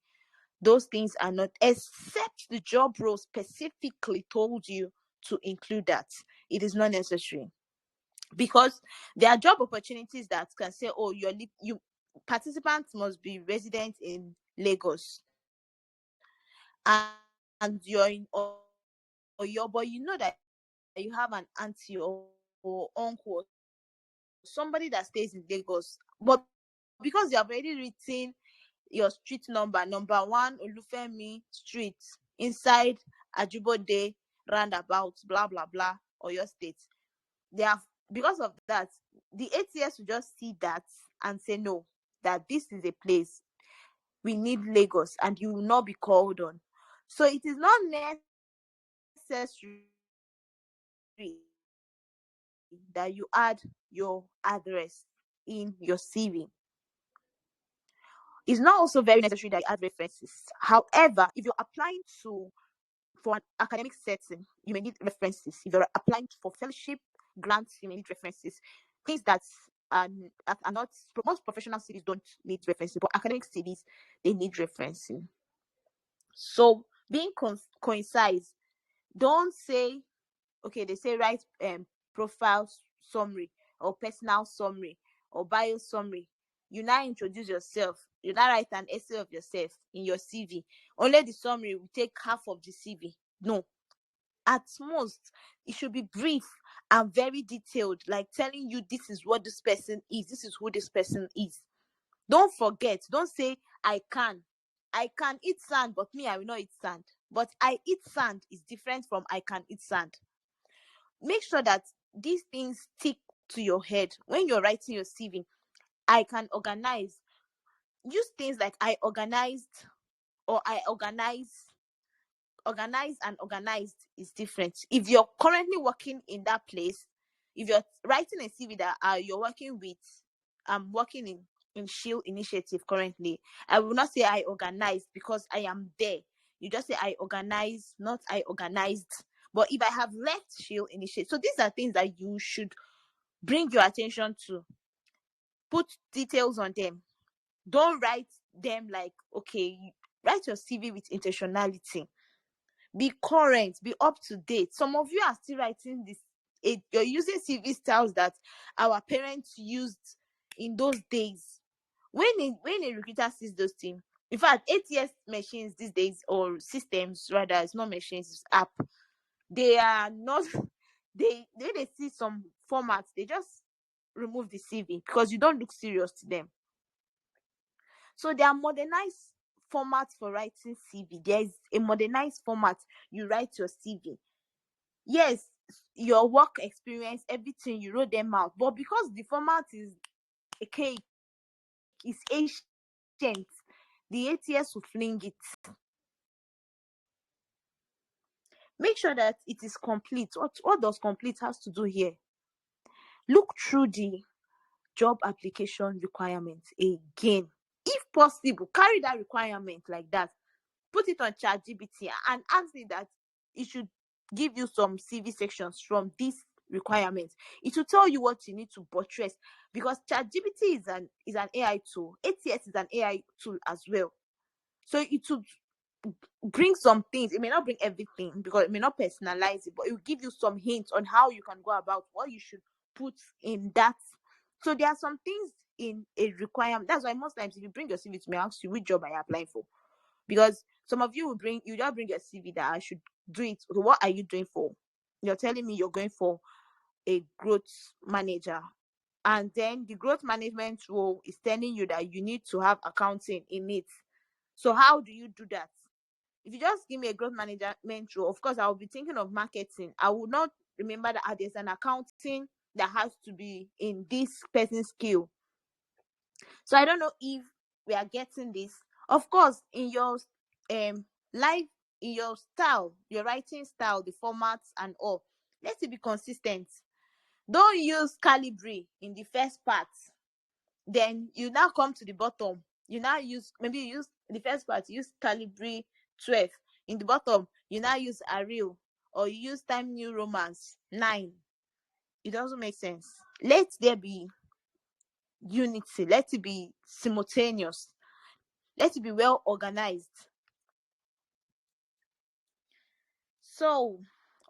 Those things are not, except the job role specifically told you to include that. It is not necessary. Because there are job opportunities that can say, oh, you participants must be resident in Lagos and you're in Oyo, but you know that you have an auntie or uncle or somebody that stays in Lagos. But because you have already written your street number 1 Olufemi Street inside Ajibode roundabout, blah blah blah, or your state, they have, because of that, the ATS will just see that and say no, that this is a place we need Lagos, and you will not be called on. So it is not necessary that you add your address in your CV. It's not also very necessary that you add references. However, if you're applying for an academic setting, you may need references. If you're applying for fellowship grants, you may need references. Things that are not, most professional cities don't need references, but academic cities, they need referencing. So being concise, don't say, okay, they say write profile summary or personal summary or bio summary. You now introduce yourself. You now write an essay of yourself in your CV. Only the summary will take half of the CV. No. At most, it should be brief and very detailed, like telling you this is what this person is, this is who this person is. Don't forget, don't say I can eat sand, but me, I will not eat sand. But I eat sand is different from I can eat sand. Make sure that these things stick to your head when you're writing your CV. I can organize. Use things like I organized or I organize. Organized and organized is different. If you're currently working in that place, if you're writing a CV that you're working with, I'm working in Shield Initiative currently, I will not say I organized because I am there. You just say I organize, not I organized. But if I have left Shield Initiative, so these are things that you should bring your attention to. Put details on them. Don't write them like, okay, write your CV with intentionality. Be current, be up to date. Some of you are still writing this. You're using CV styles that our parents used in those days. When a recruiter sees those things, in fact, ATS machines these days, or systems rather, it's not machines, it's app. They are not. They see some formats. They just remove the CV because you don't look serious to them. So there are modernized formats for writing CV. There is a modernized format you write your CV. Yes, your work experience, everything, you wrote them out. But because the format is a cake, is ancient, the ATS will fling it. Make sure that it is complete. What does complete has to do here? Look through the job application requirements again. If possible, carry that requirement like that. Put it on ChatGPT and ask it that it should give you some CV sections from these requirements. It will tell you what you need to buttress, because ChatGPT is an AI tool. ATS is an AI tool as well. So it will bring some things. It may not bring everything because it may not personalize it, but it will give you some hints on how you can go about what you should put in that. So there are some things in a requirement. That's why most times if you bring your CV to me, I ask you which job are you applying for, because some of you will just bring your CV that I should do it. So what are you doing for? You're telling me you're going for a growth manager, and then the growth management role is telling you that you need to have accounting in it. So how do you do that? If you just give me a growth management role, of course I will be thinking of marketing. I will not remember that there's an accounting that has to be in this person's skill. So I don't know if we are getting this. Of course, in your life, in your style, your writing style, the formats and all, let it be consistent. Don't use Calibri in the first part. Then you now come to the bottom. You now use, maybe you use the first part, you use Calibri 12. In the bottom, you now use Arial, or you use Time New Romance 9. It doesn't make sense. Let there be unity. Let it be simultaneous. Let it be well organized. So,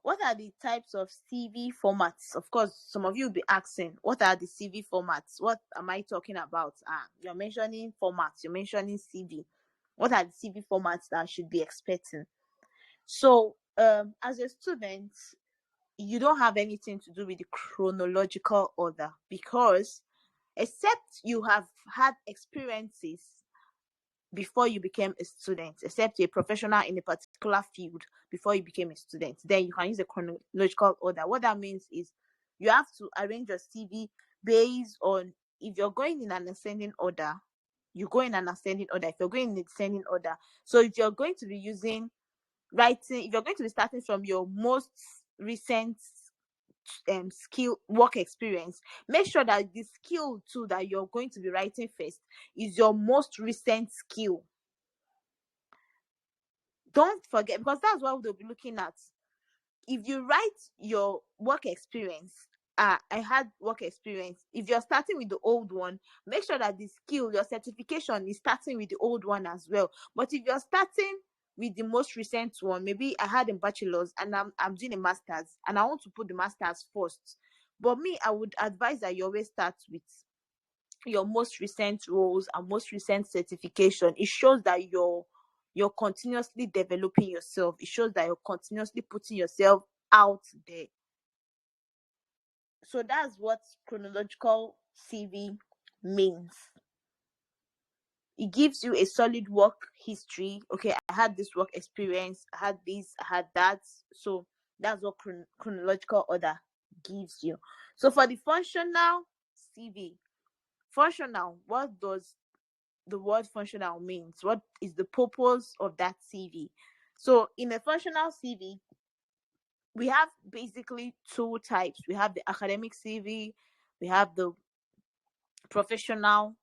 what are the types of CV formats? Of course, some of you will be asking, what are the CV formats? What am I talking about? You're mentioning formats, you're mentioning CV. What are the CV formats that I should be expecting? So, as a student, you don't have anything to do with the chronological order, because except you have had experiences before you became a student, except you're a professional in a particular field before you became a student, then you can use a chronological order. What that means is you have to arrange your CV based on, if you're going in an ascending order, you go in an ascending order. If you're going in a descending order, so if you're going to be using writing, if you're going to be starting from your most recent skill work experience, make sure that the skill too that you're going to be writing first is your most recent skill. Don't forget, because that's what they'll be looking at. If you write your work experience, I had work experience, if you're starting with the old one, make sure that the skill, your certification, is starting with the old one as well. But if you're starting with the most recent one, maybe I had a bachelor's and I'm doing a master's and I want to put the master's first, but me, I would advise that you always start with your most recent roles and most recent certification. It shows that you're continuously developing yourself. It shows that you're continuously putting yourself out there. So that's what chronological CV means. It gives you a solid work history. Okay, I had this work experience, I had this, I had that. So that's what chronological order gives you. So for the functional CV, functional, what does the word functional means? What is the purpose of that CV? So in a functional CV, we have basically two types. We have the academic CV, we have the professional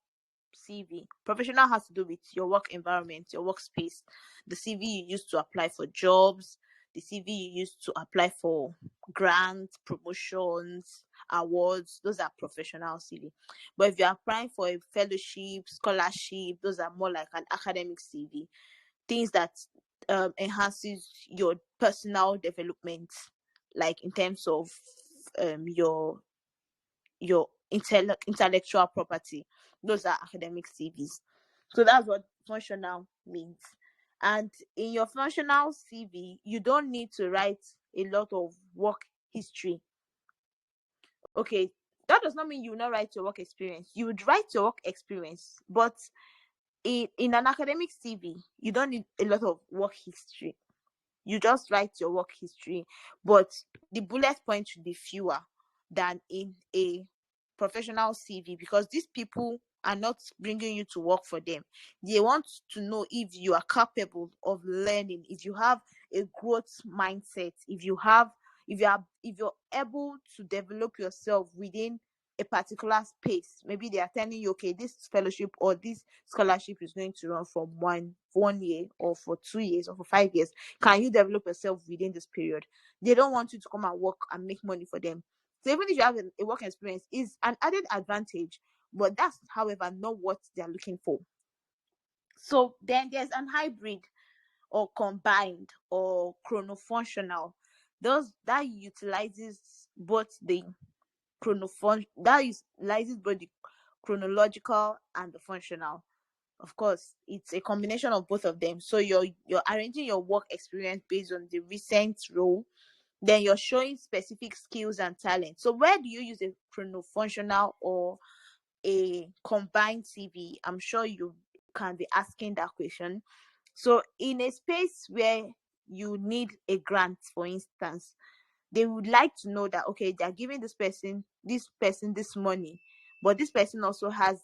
CV. Professional has to do with your work environment, your workspace, the CV you use to apply for jobs, the CV you use to apply for grants, promotions, awards. Those are professional CV. But if you're applying for a fellowship, scholarship, those are more like an academic CV. Things that enhances your personal development, like in terms of your intellectual property. Those are academic CVs. So that's what functional means. And in your functional CV, you don't need to write a lot of work history. Okay, That does not mean you will not write your work experience. You would write your work experience, but in an academic CV, you don't need a lot of work history. You just write your work history, but the bullet points should be fewer than in a professional CV, because these people are not bringing you to work for them. They want to know if you are capable of learning, if you have a growth mindset, if you're able to develop yourself within a particular space. Maybe they are telling you, okay, this fellowship or this scholarship is going to run from one year, or for 2 years, or for 5 years. Can you develop yourself within this period? They don't want you to come and work and make money for them. So even if you have a work experience, is an added advantage, but that's, however, not what they're looking for. So then there's an hybrid or combined or chronofunctional. Those that utilizes both the chronological and the functional. Of course, it's a combination of both of them. So you're arranging your work experience based on the recent role, then you're showing specific skills and talent. So where do you use a chronofunctional or a combined CV? I'm sure you can be asking that question. So in a space where you need a grant, for instance, they would like to know that, okay, they're giving this money, but this person also has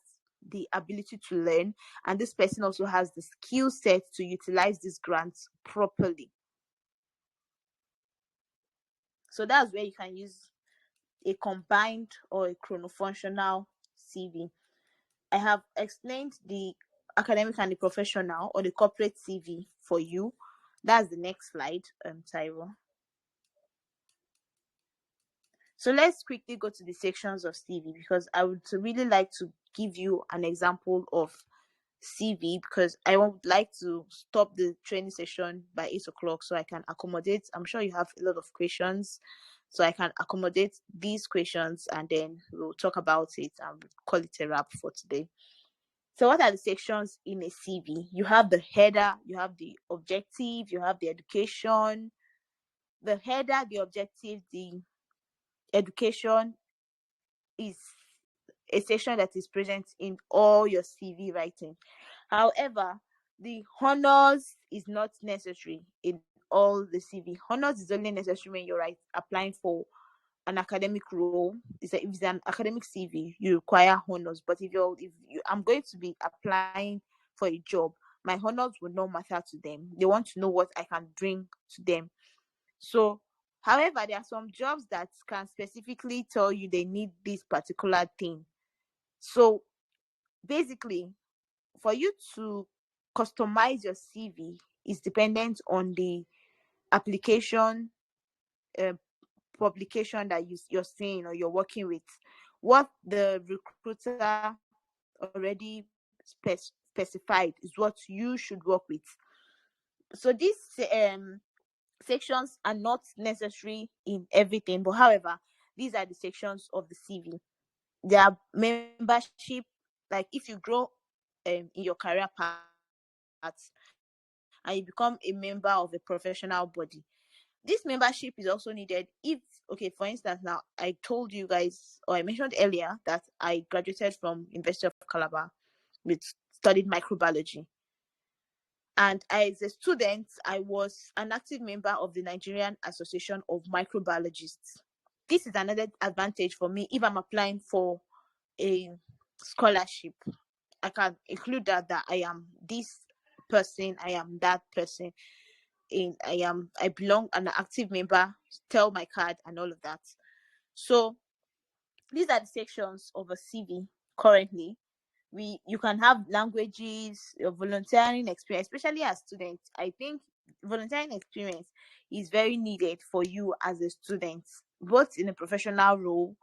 the ability to learn, and this person also has the skill set to utilize this grant properly. So that's where you can use a combined or a chronofunctional CV. I have explained the academic and the professional or the corporate CV for you. That's the next slide, Tyro. So let's quickly go to the sections of CV, because I would really like to give you an example of CV, because I would like to stop the training session by 8 o'clock so I can accommodate. I'm sure you have a lot of questions, so I can accommodate these questions, and then we'll talk about it and call it a wrap for today. So what are the sections in a CV? You have the header, you have the objective, you have the education. The header, the objective, the education is a section that is present in all your CV writing. However, the honors is not necessary in all the CV. Honors is only necessary when you're applying for an academic role. If it's an academic CV, you require honors. But I'm going to be applying for a job, my honors will not matter to them. They want to know what I can bring to them. So, however, there are some jobs that can specifically tell you they need this particular thing. So, basically, for you to customize your CV is dependent on the application publication that you're seeing or you're working with. What the recruiter already specified is what you should work with. So these sections are not necessary in everything, but however, these are the sections of the CV. There are membership, like if you grow in your career path and you become a member of a professional body, this membership is also needed if, okay, for instance, now I told you guys, or I mentioned earlier, that I graduated from University of Calabar with studied microbiology. And as a student, I was an active member of the Nigerian Association of Microbiologists. This is another advantage for me if I'm applying for a scholarship. I can include that I am this person, I am that person, I belong, an active member, tell my card and all of that. So these are the sections of a CV currently. You can have languages, your volunteering experience, especially as students. I think volunteering experience is very needed for you as a student, both in a professional role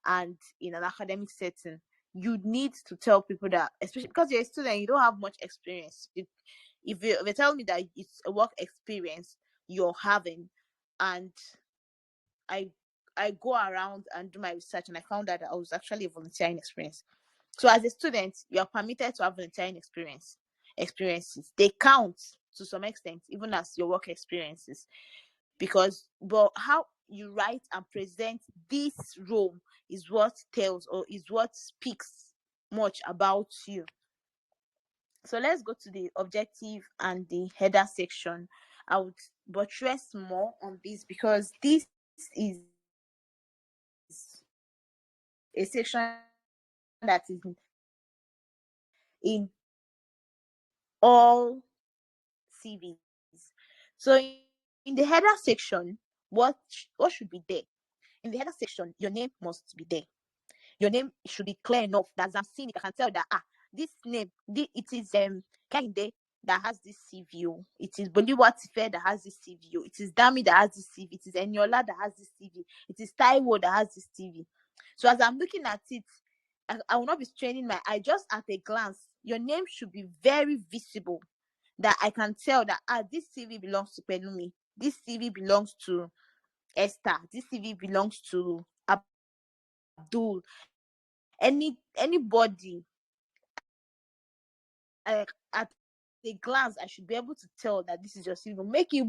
and in an academic setting. You need to tell people that, especially because you're a student, you don't have much experience. If you tell me that it's a work experience you're having, and I I go around and do my research, and I found out that I was actually a volunteering experience. So as a student, you are permitted to have volunteering experiences. They count to some extent, even as your work experiences. But how you write and present this role is what tells or is what speaks much about you. So let's go to the objective and the header section. I would buttress more on this because this is a section that is in all CVs. So in the header section, what should be there? In the header section, your name must be there. Your name should be clear enough that as I'm seeing it, I can tell that this name, it is Kehinde that has this CVO. It is Boliwatife that has this CVO. It is Dami that has this CV. It is Eniola that has this CV. It is Taiwo that has this CV. So as I'm looking at it, I will not be straining my eye. Just at a glance, your name should be very visible, that I can tell that this CV belongs to Pelumi. This CV belongs to Esther. This CV belongs to Abdul. Anybody, at a glance, I should be able to tell that this is your CV. Make it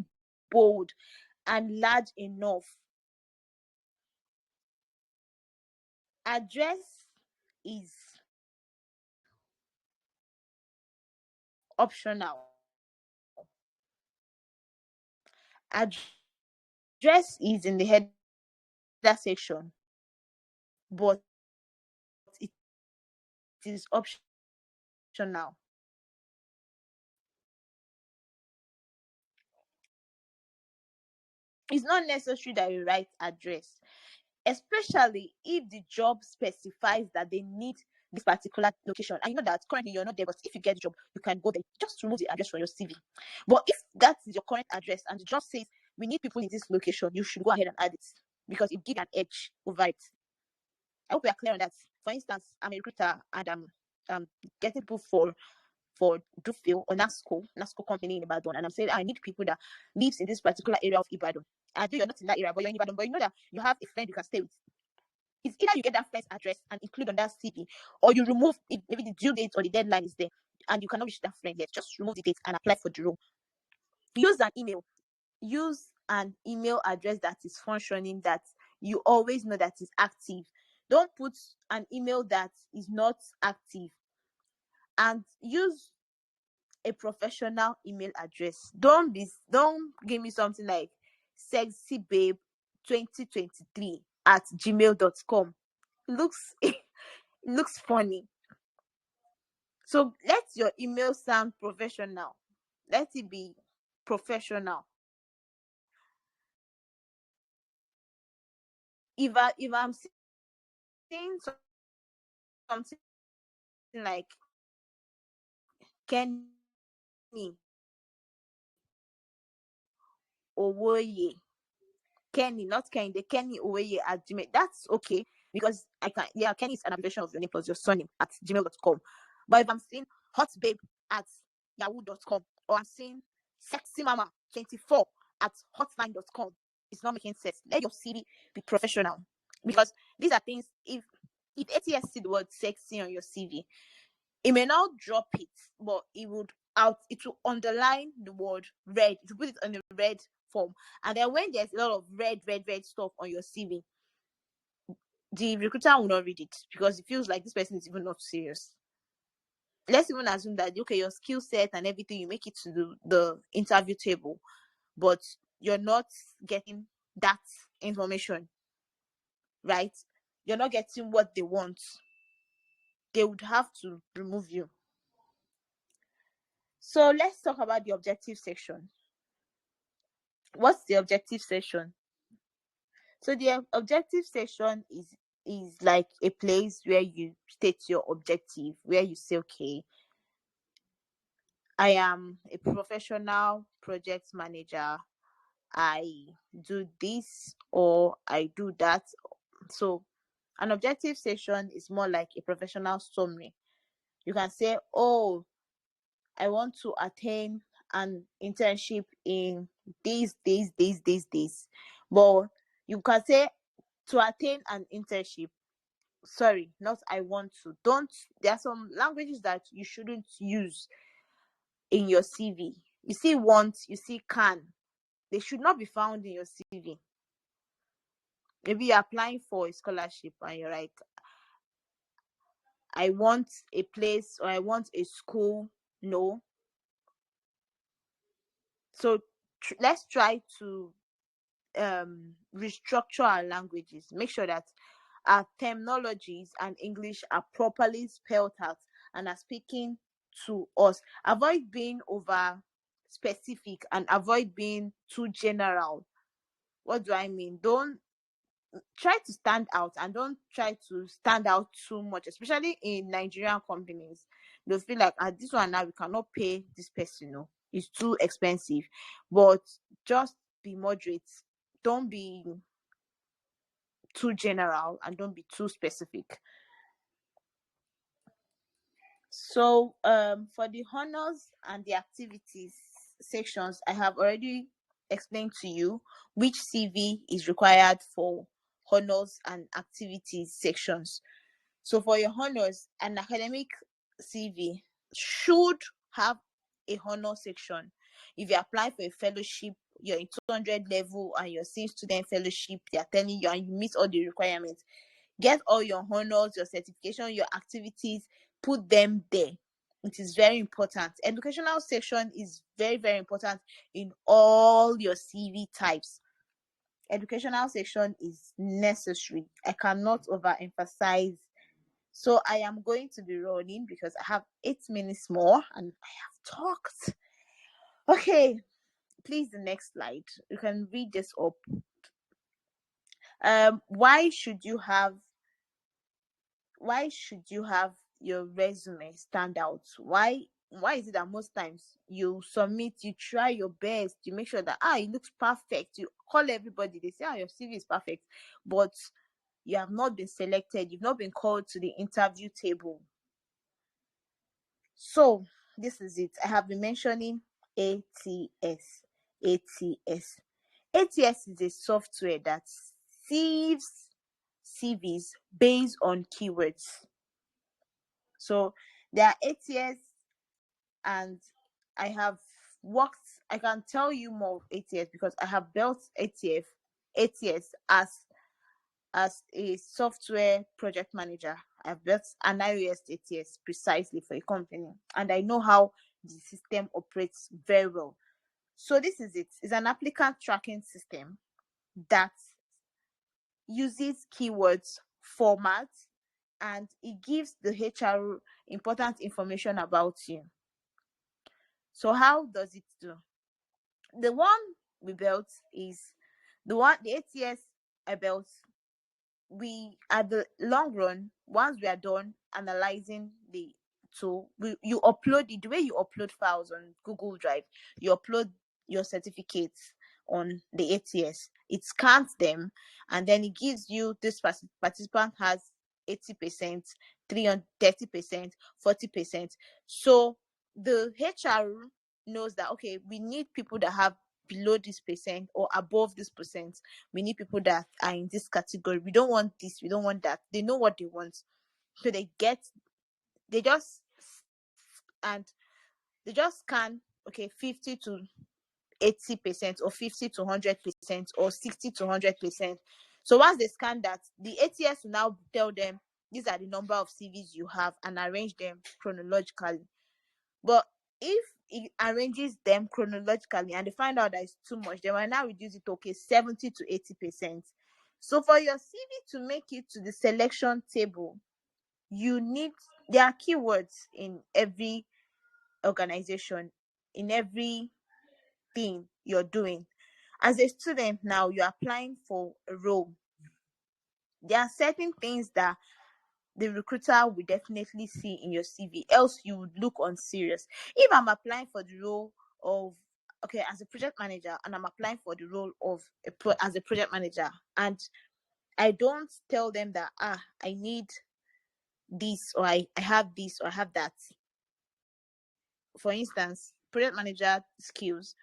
bold and large enough. Address is optional. Address is in the header section, but it is optional. It's not necessary that you write address, especially if the job specifies that they need this particular location. And you know that currently you're not there, but if you get the job, you can go there. Just remove the address from your CV. But if that is your current address and the job says we need people in this location, you should go ahead and add it because it gives an edge over it. I hope we are clear on that. For instance, I'm a recruiter and I'm getting people for Dufil or NASCO company in Ibadan, and I'm saying I need people that lives in this particular area of Ibadan. I know you're not in that area, but you're in Ibadan, but you know that you have a friend you can stay with. It's either you get that friend's address and include on that CV, or you remove it, maybe the due date or the deadline is there, and you cannot reach that friend yet. Just remove the date and apply for the role. Use an email. Use an email address that is functioning, that you always know that is active. Don't put an email that is not active, and use a professional email address. Don't give me something like sexybabe2023@gmail.com. It looks funny. So let your email sound professional. Let it be professional. If I'm seeing something like Kenny Owoye, Kenny, not Kenny, the Kenny Owoye at Gmail, that's okay because I can, Kenny is an abbreviation of your name plus your surname at gmail.com. But if I'm seeing hotbabe at yahoo.com, or I'm seeing sexymama24 at hotline.com, it's not making sense. Let your CV be professional, because these are things, if ATS see the word sexy on your CV, it may not drop it, but it will underline the word red. To put it on a red form. And then when there's a lot of red stuff on your CV, the recruiter will not read it because it feels like this person is even not serious. Let's even assume that, okay, your skill set and everything, you make it to the interview table, but you're not getting that information, right? You're not getting what they want. They would have to remove you. So let's talk about the objective section. What's the objective section? So the objective section is like a place where you state your objective, where you say, okay, I am a professional project manager. I do this or I do that. So an objective section is more like a professional summary. You can say, oh, I want to attain an internship in these. But you can say, to attain an internship, sorry, not I want to. Don't, there are some languages that you shouldn't use in your CV. You see want, you see can. They should not be found in your CV. Maybe you're applying for a scholarship and you're like, I want a place or I want a school. No. So let's try to restructure our languages. Make sure that our terminologies and English are properly spelled out and are speaking to us. Avoid being over specific and avoid being too general. What do I mean? Don't try to stand out and don't try to stand out too much, especially in Nigerian companies. They'll feel like, this one now we cannot pay this person, no, it's too expensive. But just be moderate. Don't be too general and don't be too specific. So for the honors and the activities sections, I have already explained to you which CV is required for honors and activities sections. So for your honors, an academic CV should have a honor section. If you apply for a fellowship, you're in 200 level and you're seeing student fellowship, they're telling you and you meet all the requirements, get all your honors, your certification, your activities, put them there. It is very important. Educational section is very, very important in all your CV types. Educational section is necessary. I cannot overemphasize. So I am going to be rolling because I have 8 minutes more and I have talked. Okay, please, the next slide. You can read this up. Why should you have your resume stand out? Why is it that most times you submit, you try your best, you make sure that it looks perfect, you call everybody, they say your CV is perfect, but you have not been selected, you've not been called to the interview table? So this is it. I have been mentioning ATS. ATS is a software that sieves CVs based on keywords. So there are ATS, and I can tell you more of ATS because I have built ATS as a software project manager. I've built an iOS ATS precisely for a company, and I know how the system operates very well. So this is it. It's an applicant tracking system that uses keywords format, and it gives the HR important information about you. So how does it do? The one we built is the ATS I built. We, at the long run, once we are done analyzing the tool, you upload it the way you upload files on Google Drive. You upload your certificates on the ATS. It scans them, and then it gives you this participant has 80%, 30%, 40%. So the HR knows that, okay, we need people that have below this percent or above this percent. We need people that are in this category. We don't want this, we don't want that. They know what they want. So they just scan, okay, 50 to 80% or 50 to 100% or 60 to 100%. So once they scan that, the ATS will now tell them these are the number of CVs you have and arrange them chronologically. But if it arranges them chronologically and they find out that it's too much, they might now reduce it to 70 to 80%. So for your CV to make it to the selection table, there are keywords in every organization, in every thing you're doing. As a student now, you're applying for a role. There are certain things that the recruiter will definitely see in your CV, else you would look unserious. If I'm applying for the role of, okay, as a project manager, and I'm applying for the role of as a project manager, and I don't tell them that I need this, or I have this, or I have that. For instance, project manager skills,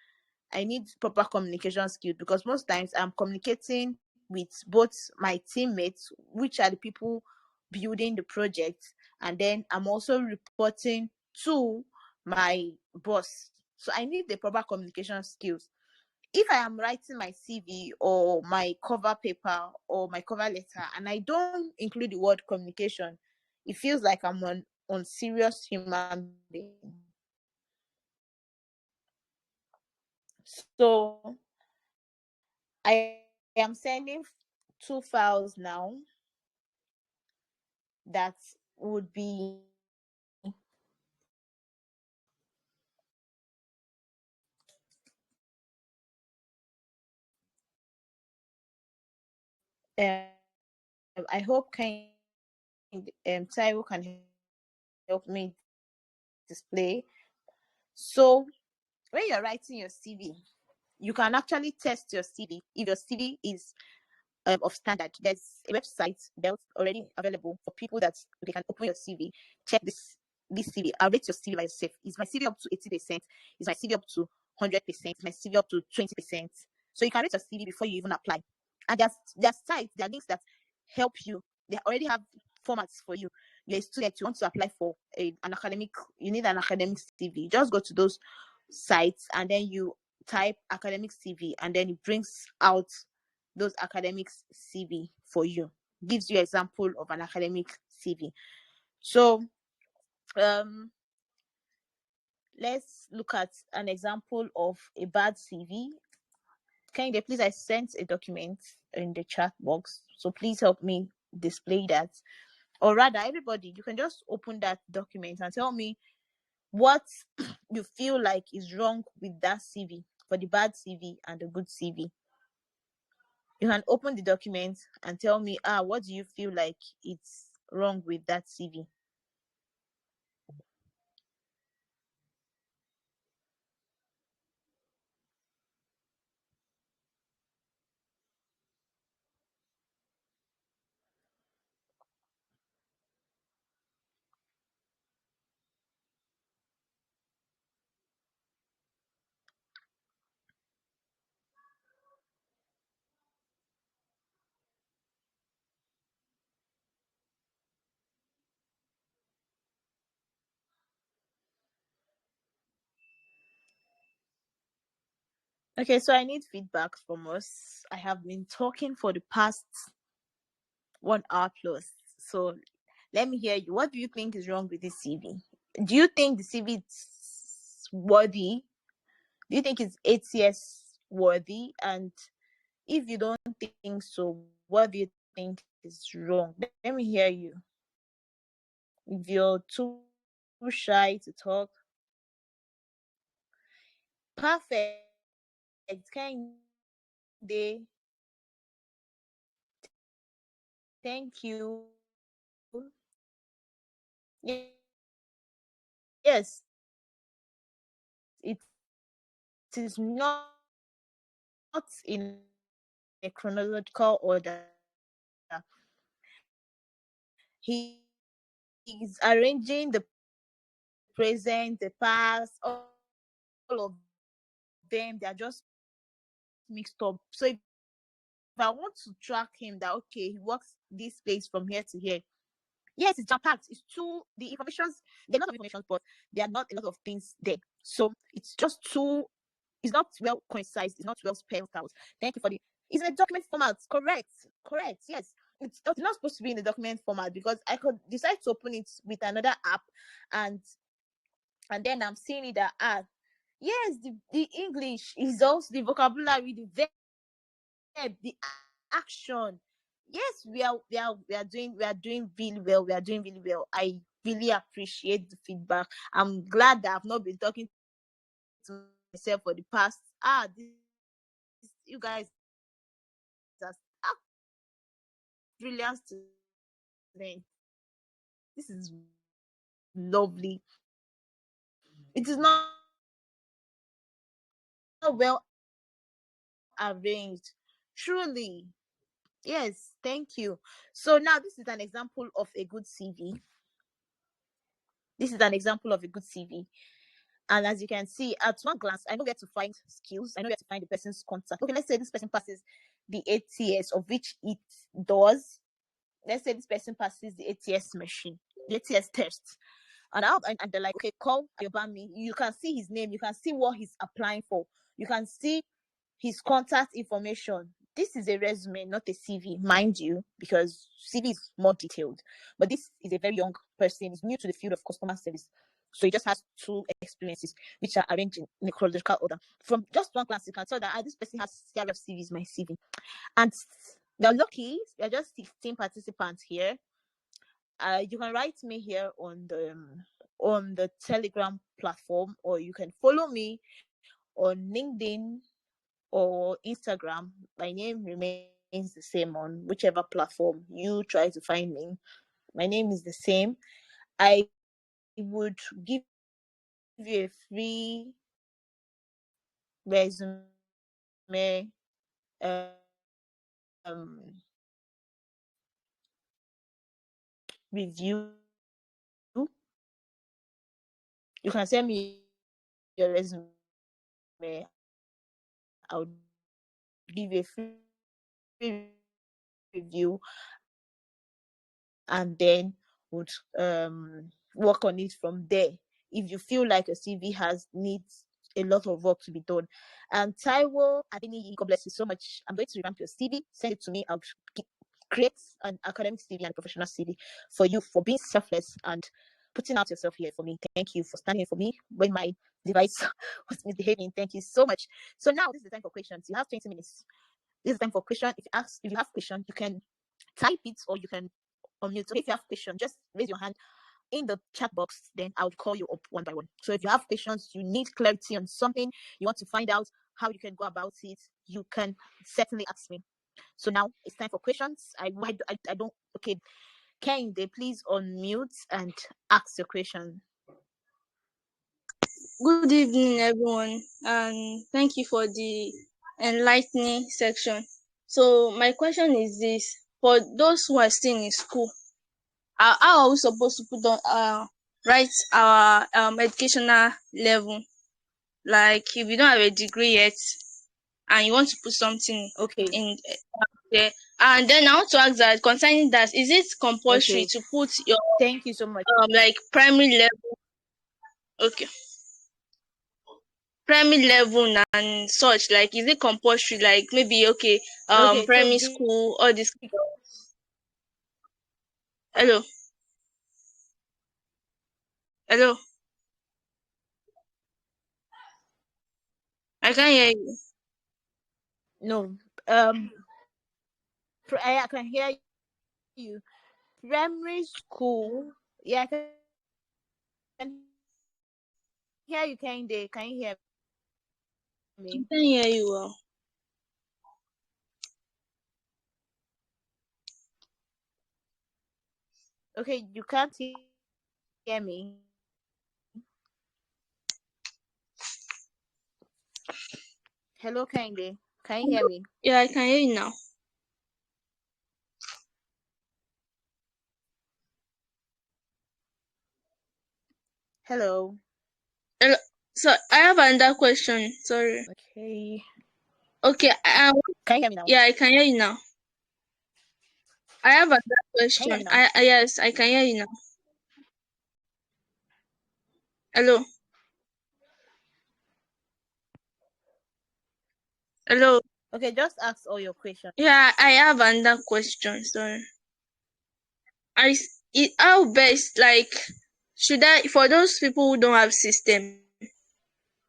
I need proper communication skills, because most times I'm communicating with both my teammates, which are the people building the project, and then I'm also reporting to my boss. So I need the proper communication skills. if I am writing my CV or my cover paper or my cover letter and I don't include the word communication, it feels like I'm on serious human being. So I am sending 2 files now that would be I hope Taiwo can help me display. So when you're writing your CV, you can actually test your CV if your CV is of standard. There's a website that's already available for people that they can open your CV, check this CV. I'll rate your CV by yourself. Is my CV up to 80%? Is my CV up to 100%? Is my CV up to 20%? So you can rate your CV before you even apply. And there's sites, there are links that help you. They already have formats for you. You're a student, you want to apply for an academic, you need an academic CV. Just go to those sites and then you type academic CV and then it brings out those academics CV for you, gives you example of an academic CV. So let's look at an example of a bad CV. Kende, please, I sent a document in the chat box, so please help me display that. Or rather, everybody, you can just open that document and tell me what you feel like is wrong with that CV, for the bad CV and the good CV. You can open the document and tell me, what do you feel like it's wrong with that CV? Okay, so I need feedback from us. I have been talking for the past 1 hour plus. So let me hear you. What do you think is wrong with this CV? Do you think the CV is worthy? Do you think it's ATS worthy? And if you don't think so, what do you think is wrong? Let me hear you. If you're too shy to talk, perfect. Kind day. Thank you. Yes, it is not in a chronological order. He is arranging the present, the past, all of them. They are just mixed up. So if I want to track him, that okay, he works this place from here to here. Yes, it's jam packed. It's too the informations. They're not information, but there are not a lot of things there. So it's just too. It's not well concise. It's not well spelled out. Thank you for the. It's in a document format. Correct. Correct. Yes. It's not supposed to be in the document format because I could decide to open it with another app, and then I'm seeing it that yes, the English is also the vocabulary, the verb, the action. Yes, we are doing really well. We are doing really well. I really appreciate the feedback. I'm glad that I've not been talking to myself for the past you guys are brilliant students. This is lovely. It is not well arranged. Truly. Yes, thank you. So now this is an example of a good CV. This is an example of a good CV. And as you can see, at one glance, I know where to find skills. I know where to find the person's contact. Okay, let's say this person passes the ATS, of which it does. Let's say this person passes the ATS machine, the ATS test. And they're like, okay, call Ayobami. You can see his name. You can see what he's applying for. You can see his contact information. This is a resume, not a CV, mind you, because CV is more detailed. But this is a very young person, he's new to the field of customer service. So he just has two experiences, which are arranged in a chronological order. From just one glance, you can tell that this person has series of CVs, my CV. And you're lucky, there are just 16 participants here. You can write me here on the Telegram platform, or you can follow me on LinkedIn or Instagram. My name remains the same on whichever platform you try to find me. My name is the same. I would give you a free resume review. You can send me your resume. I'll give you a free review, and then would work on it from there. If you feel like your CV needs a lot of work to be done. And Taiwo Adeniyi, God bless you so much. I'm going to revamp your CV. Send it to me. I'll create an academic CV and a professional CV for you, for being selfless and putting out yourself here for me. Thank you for standing for me when my device was misbehaving. Thank you so much. So now this is the time for questions. You have 20 minutes. This is the time for question. If you have question, you can type it or you can unmute. So if you have question, just raise your hand in the chat box, then I would call you up one by one. So if you have questions, you need clarity on something, you want to find out how you can go about it, you can certainly ask me. So now it's time for questions. I don't. Okay, Kende, please unmute and ask your question. Good evening, everyone, and thank you for the enlightening section. So my question is this: for those who are still in school, how are we supposed to put on write our educational level? Like if you don't have a degree yet and you want to put something Okay. in there, and then I want to ask that concerning that, is it compulsory Okay. to put your Thank you so much. like primary level? Okay. Primary level and such, like is it compulsory, like maybe okay Okay, so primary school, all this? Hello, hello, I can't hear you. No, I can hear you. Primary school. Yeah, I can hear you, Kende. Can you hear I me? can't hear you well. Okay, you can't hear me. Hello, Kende. Can you hear me? Yeah, I can hear you now. Hello. Hello. So I have another question, sorry. Okay. Okay, Can you hear me now? yeah, I can hear you now. I have another Can you hear question. me now? Yes, I can hear you now. Hello, hello. Okay, just ask all your questions. Yeah, I have another question, sorry. How best, like, should I, for those people who don't have system,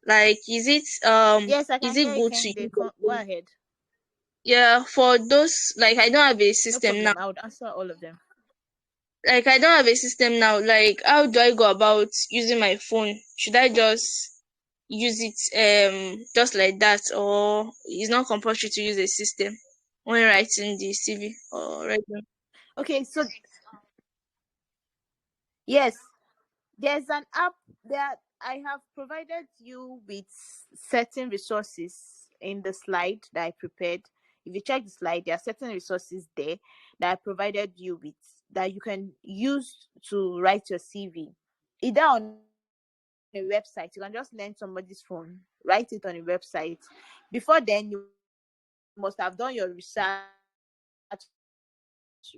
like Yes, I is can it hear you, good to Kende. use? Go ahead. Yeah, for those, like I don't have a No system now. problem. I would answer all of them. Like I don't have a system now. Like how do I go about using my phone? Should I just use it just like that, or it's not compulsory to use a system when writing the CV or writing? Okay, so yes, there's an app that I have provided you with certain resources in the slide that I prepared. If you check the slide, there are certain resources there that I provided you with that you can use to write your CV. Either on a website, you can just learn somebody's phone, write it on a website. Before then, you must have done your research,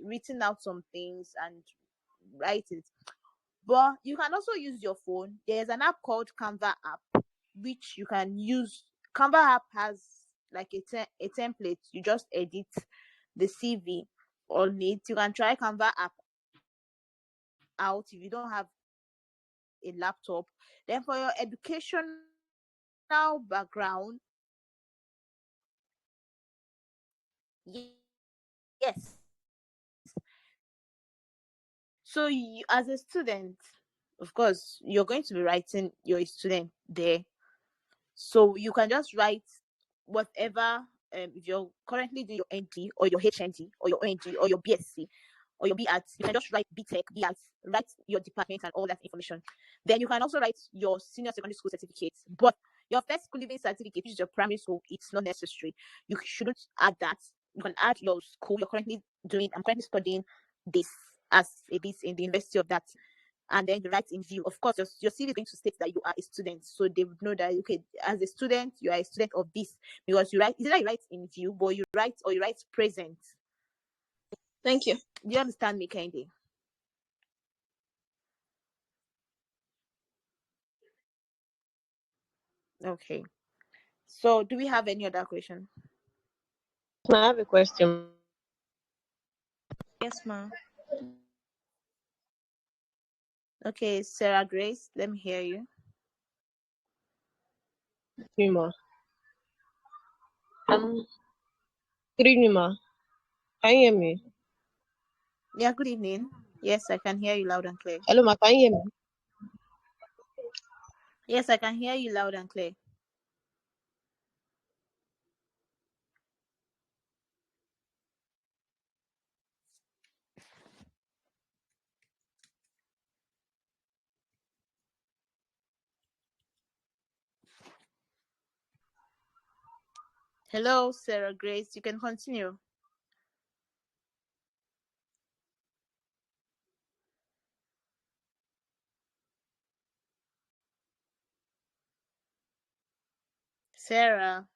written out some things, and write it. But you can also use your phone. There's an app called Canva app, which you can use. Canva app has like a template. You just edit the CV on it. You can try Canva app out if you don't have a laptop. Then for your educational background, yes. So you, as a student, of course, you're going to be writing you're a student there. So you can just write whatever. If you're currently doing your ND or your HND or your ONG or your BSc or your BArt, you can just write BTech, BArt, write your department and all that information. Then you can also write your senior secondary school certificate. But your first school living certificate, which is your primary school, it's not necessary. You shouldn't add that. You can add your school you're currently doing. I'm currently studying this as a this in the university of that, and then you write in view. Of course, your CV is going to state that you are a student, so they would know that okay, as a student, you are a student of this because you write. Is it that you write in view, but you write or you write present? Thank you. Do you understand me, Kendi? Okay. So, do we have any other question? I have a question. Yes, ma'am. Okay, Sarah Grace, let me hear you. Ma. Good evening, ma. Can you hear me? Yeah, good evening. Yes, I can hear you loud and clear. Hello, ma. Can you hear me? Yes, I can hear you loud and clear. Hello, Sarah Grace. You can continue. Sarah,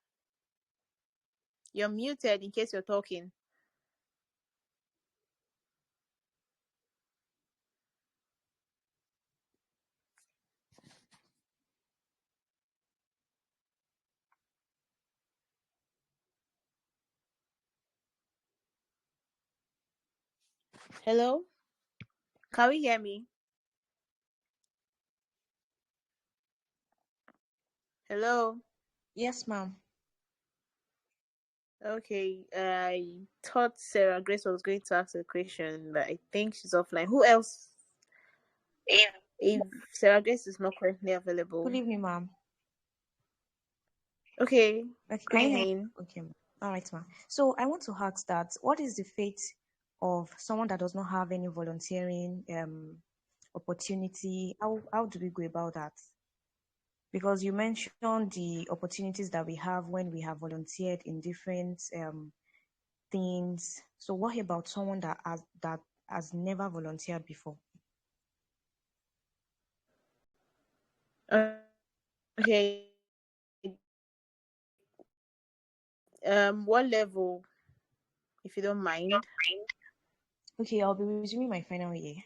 you're muted in case you're talking. Hello? Can we hear me? Hello? Yes, ma'am. Okay, I thought Sarah Grace was going to ask a question, but I think she's offline. Who else? If Sarah Grace is not currently available. Good evening, ma'am. Okay, Okay, good can you hear me? evening. Okay, ma'am. All right, ma'am. So I want to ask that what is the fate of someone that does not have any volunteering opportunity? How do we go about that? Because you mentioned the opportunities that we have when we have volunteered in different things. So what about someone that has never volunteered before? Okay. What level, if you don't mind? Okay, I'll be resuming my final year.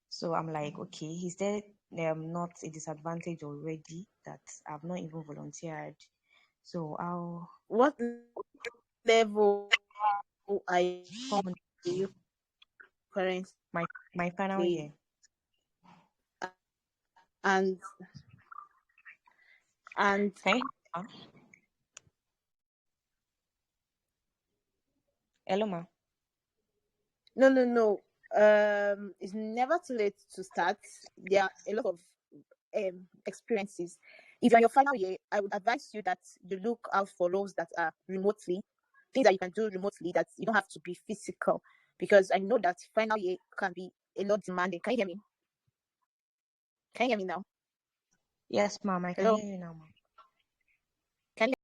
So I'm like, okay, is there not a disadvantage already that I've not even volunteered? So I'll What level are come you currently? my final year. And Can you hello ma? no. It's never too late to start. There are a lot of experiences. If you're in your final year, I would advise you that you look out for roles that are remotely, things that you can do remotely that you don't have to be physical. Because I know that final year can be a lot demanding. Can you hear me? Can you hear me now? Yes, ma'am, I can Hello? hear you now, ma'am.